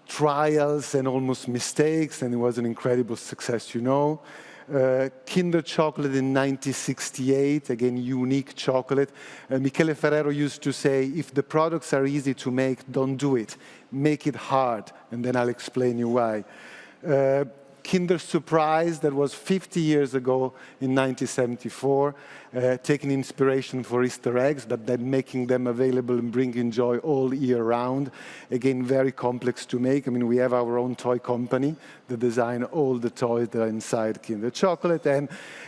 trials and almost mistakes, and it was an incredible success, you know. Kinder chocolate in 1968, again, unique chocolate. Michele Ferrero used to say, if the products are easy to make, don't do it. Make it hard, and then I'll explain you why. Kinder Surprise, that was 50 years ago in 1974, taking inspiration for Easter eggs, but then making them available and bringing joy all year round. Again, very complex to make. I mean, we have our own toy company that design all the toys that are inside Kinder Chocolate.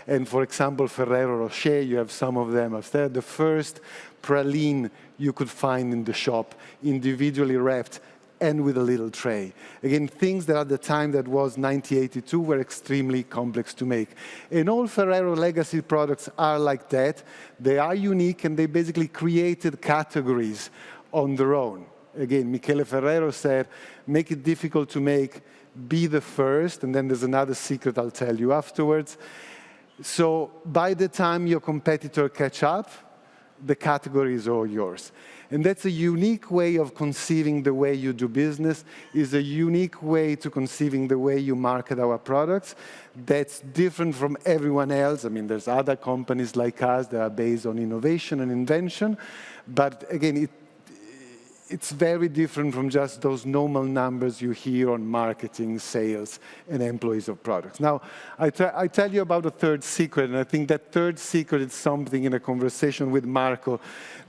And for example, Ferrero Rocher, you have some of them upstairs. The first praline you could find in the shop, individually wrapped, and with a little tray. Again, things that at the time that was 1982 were extremely complex to make. And all Ferrero legacy products are like that. They are unique, and they basically created categories on their own. Again, Michele Ferrero said, make it difficult to make, be the first, and then there's another secret I'll tell you afterwards. So by the time your competitor catch up, the category is all yours. And that's a unique way of conceiving the way you do business, is a unique way to conceiving the way you market our products. That's different from everyone else. I mean, there's other companies like us that are based on innovation and invention, but again, it's very different from just those normal numbers you hear on marketing, sales, and employees of products. Now, I tell you about a third secret, and I think that third secret is something in a conversation with Marco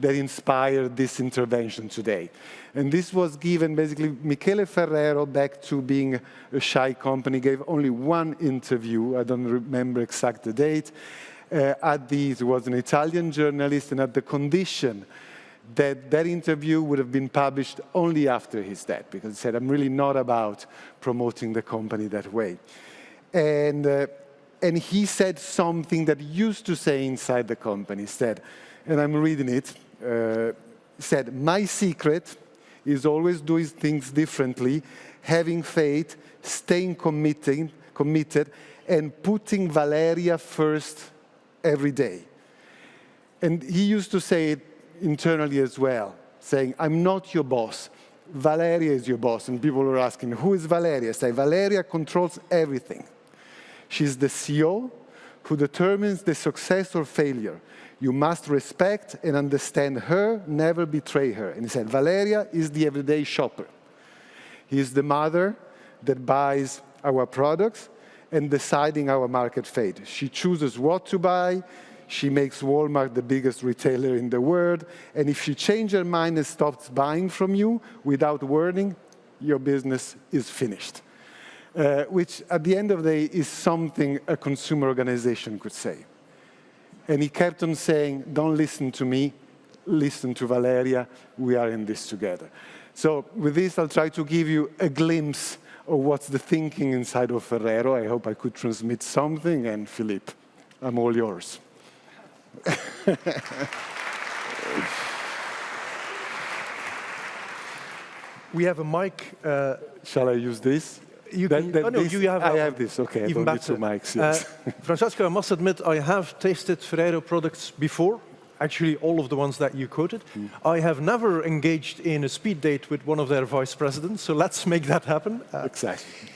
that inspired this intervention today. And this was given, basically, Michele Ferrero, back to being a shy company, gave only one interview. I don't remember exact the date. It was an Italian journalist, and at the condition that interview would have been published only after his death, because he said, I'm really not about promoting the company that way. And he said something that he used to say inside the company. He said, and I'm reading it, said, my secret is always doing things differently, having faith, staying committed, and putting Valeria first every day. And he used to say it internally as well, saying, I'm not your boss. Valeria is your boss. And people were asking, who is Valeria? I say, Valeria controls everything. She's the CEO who determines the success or failure. You must respect and understand her, never betray her. And he said, Valeria is the everyday shopper. He is the mother that buys our products and deciding our market fate. She chooses what to buy. She makes Walmart the biggest retailer in the world. And if she changes her mind and stops buying from you without warning, your business is finished. Which, at the end of the day, is something a consumer organization could say. And he kept on saying, don't listen to me, listen to Valeria, we are in this together. So with this, I'll try to give you a glimpse of what's the thinking inside of Ferrero. I hope I could transmit something, and Philippe, I'm all yours. We have a mic. Shall I use this? You have. I have this. Okay, even I don't need two mics. Yes. Francesco, I must admit, I have tasted Ferrero products before. Actually, all of the ones that you quoted. I have never engaged in a speed date with one of their vice presidents, so let's make that happen. Exactly.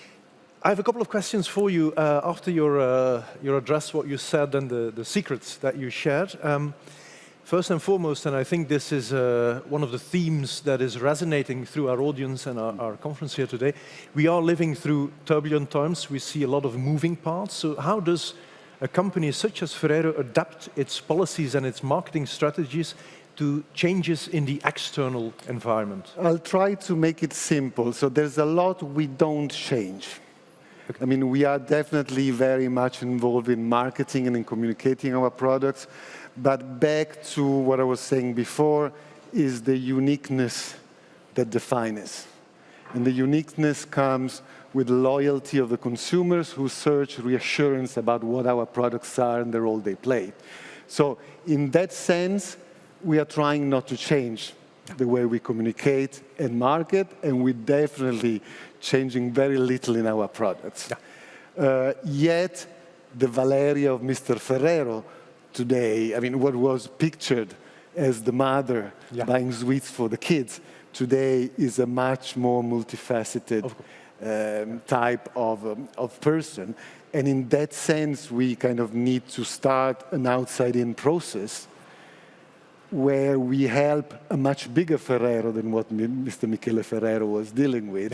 I have a couple of questions for you after your address, what you said, and the secrets that you shared. First and foremost, and I think this is one of the themes that is resonating through our audience and our conference here today, we are living through turbulent times. We see a lot of moving parts. So how does a company such as Ferrero adapt its policies and its marketing strategies to changes in the external environment? I'll try to make it simple. So there's a lot we don't change. I mean, we are definitely very much involved in marketing and in communicating our products, But back to what I was saying before, is the uniqueness that defines us. And the uniqueness comes with loyalty of the consumers who search reassurance about what our products are and the role they play. So in that sense, we are trying not to change the way we communicate and market, and we're definitely changing very little in our products. Yet, the Valeria of Mr. Ferrero today, I mean, what was pictured as the mother buying sweets for the kids, today is a much more multifaceted type of person. And in that sense, we kind of need to start an outside-in process where we help a much bigger Ferrero than what Mr. Michele Ferrero was dealing with,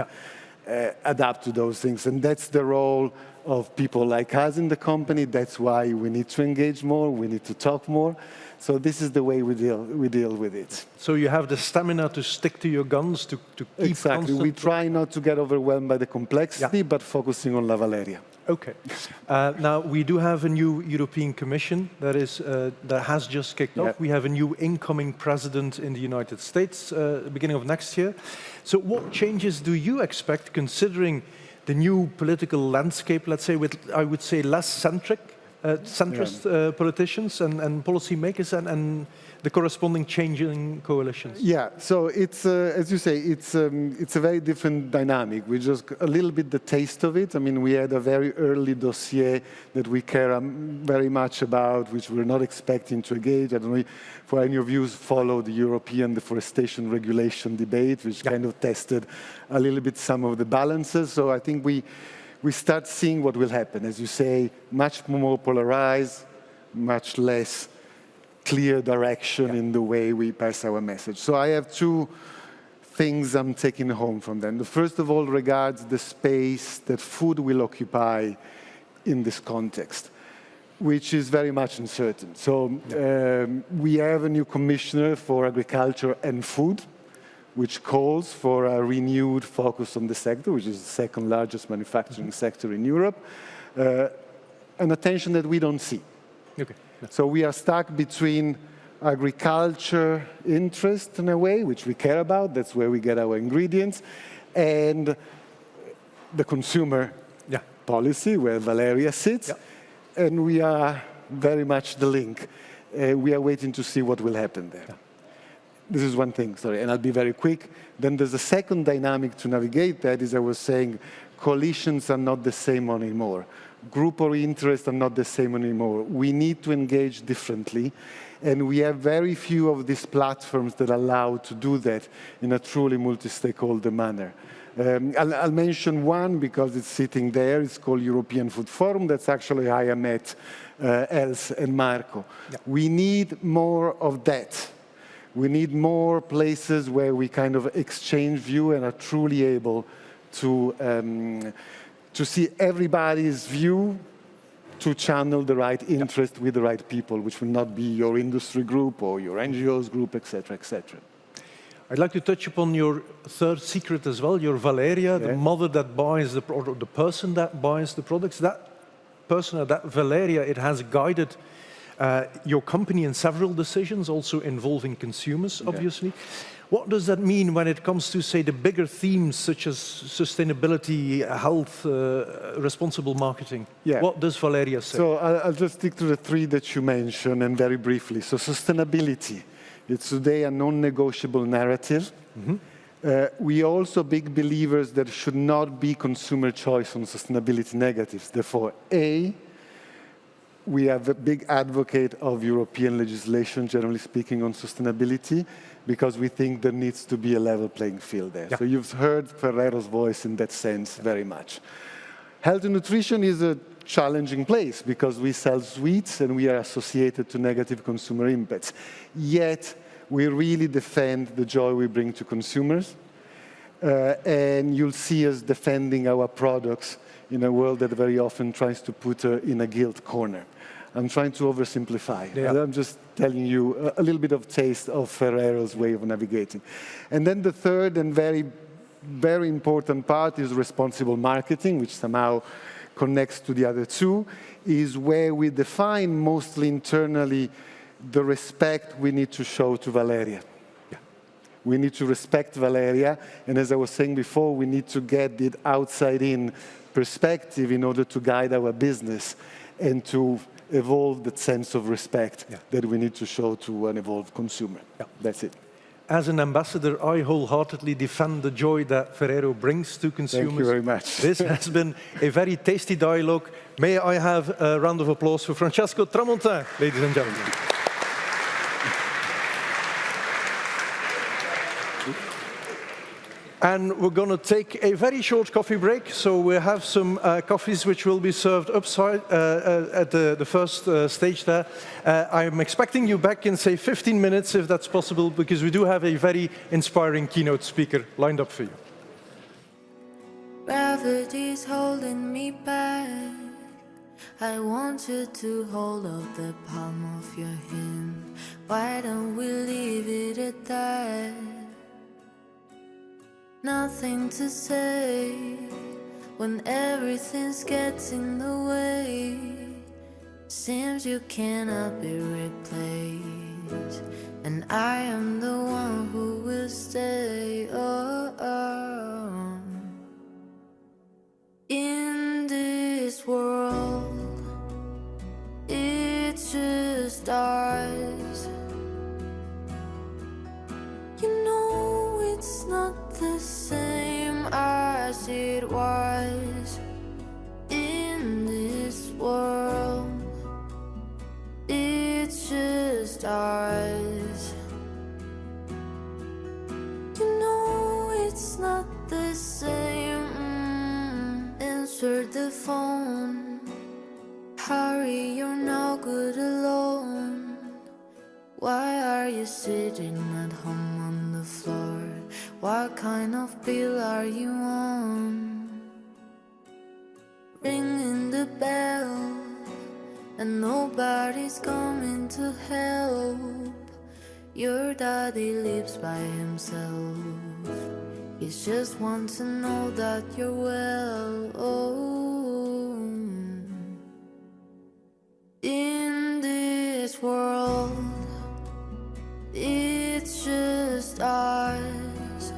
adapt to those things. And that's the role of people like us in the company. That's why we need to engage more, we need to talk more. So this is the way we deal with it. So you have the stamina to stick to your guns, to keep Exactly. We try not to get overwhelmed by the complexity, but focusing on La Valeria. Okay. Now, we do have a new European Commission that has just kicked off. We have a new incoming president in the United States beginning of next year. So what changes do you expect, considering the new political landscape, let's say, with, I would say, less centrist politicians and policymakers and the corresponding changing coalitions? Yeah, so it's, as you say, it's a very different dynamic. We just a little bit the taste of it. I mean, we had a very early dossier that we care very much about, which we're not expecting to engage. I don't know for any of you follow the European deforestation regulation debate, which kind of tested a little bit some of the balances. So I think we start seeing what will happen. As you say, much more polarized, much less clear direction in the way we pass our message. So I have two things I'm taking home from them. The first of all regards the space that food will occupy in this context, which is very much uncertain. So we have a new commissioner for agriculture and food, which calls for a renewed focus on the sector, which is the second largest manufacturing sector in Europe, an attention that we don't see. Okay. So we are stuck between agriculture interest in a way, which we care about, that's where we get our ingredients, and the consumer policy, where Valeria sits, and we are very much the link. We are waiting to see what will happen there. This is one thing, sorry, and I'll be very quick. Then there's a second dynamic to navigate that is, I was saying, coalitions are not the same anymore. Group or interest are not the same anymore. We need to engage differently, and we have very few of these platforms that allow to do that in a truly multi-stakeholder manner. I'll mention one because it's sitting there. It's called European Food Forum. That's actually how I met Els and Marco. We need more of that. We need more places where we kind of exchange view and are truly able to see everybody's view, to channel the right interest with the right people, which will not be your industry group or your NGOs group, et cetera, et cetera. I'd like to touch upon your third secret as well, your Valeria, the mother that buys the product, the person that buys the products. That person, that Valeria, it has guided your company in several decisions, also involving consumers, obviously. What does that mean when it comes to, say, the bigger themes such as sustainability, health, responsible marketing? What does Valeria say? So I'll just stick to the three that you mentioned, and very briefly. So sustainability, it's today a non-negotiable narrative. We are also big believers that should not be consumer choice on sustainability negatives. Therefore, we are a big advocate of European legislation, generally speaking, on sustainability, because we think there needs to be a level playing field there. So you've heard Ferrero's voice in that sense very much. Health and nutrition is a challenging place because we sell sweets and we are associated to negative consumer impacts. Yet, we really defend the joy we bring to consumers. And you'll see us defending our products in a world that very often tries to put her in a guilt corner. I'm trying to oversimplify. I'm just telling you a little bit of taste of Ferrero's way of navigating. And then the third and very, very important part is responsible marketing, which somehow connects to the other two, is where we define mostly internally the respect we need to show to Valeria. We need to respect Valeria, and as I was saying before, we need to get the outside-in perspective in order to guide our business and to evolve that sense of respect that we need to show to an evolved consumer. That's it. As an ambassador, I wholeheartedly defend the joy that Ferrero brings to consumers. Thank you very much. This has been a very tasty dialogue. May I have a round of applause for Francesco Tramontin, ladies and gentlemen. And we're going to take a very short coffee break. So we have some coffees which will be served upside at the first stage there. I'm expecting you back in, say, 15 minutes, if that's possible, because we do have a very inspiring keynote speaker lined up for you. Gravity's holding me back. I want you to hold up the palm of your hand. Why don't we leave it at that? Nothing to say when everything's gets in the way. Seems you cannot be replaced, and I am the one who will stay. In this world, it's just ours. You know it's not the same as it was. In this world, it's just ours. You know it's not the same. Answer the phone. Hurry, you're no good alone. Why are you sitting at home on the floor? What kind of bill are you on? Ringing the bell, and nobody's coming to help. Your daddy lives by himself. He just wants to know that you're well. In this world, it's just ours.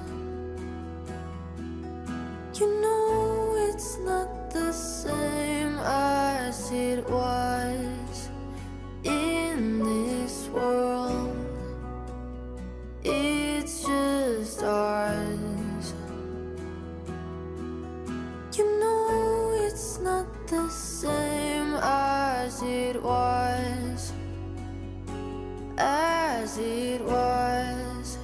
You know it's not the same as it was. In this world, it's just ours. You know it's not the same as it was. As it was.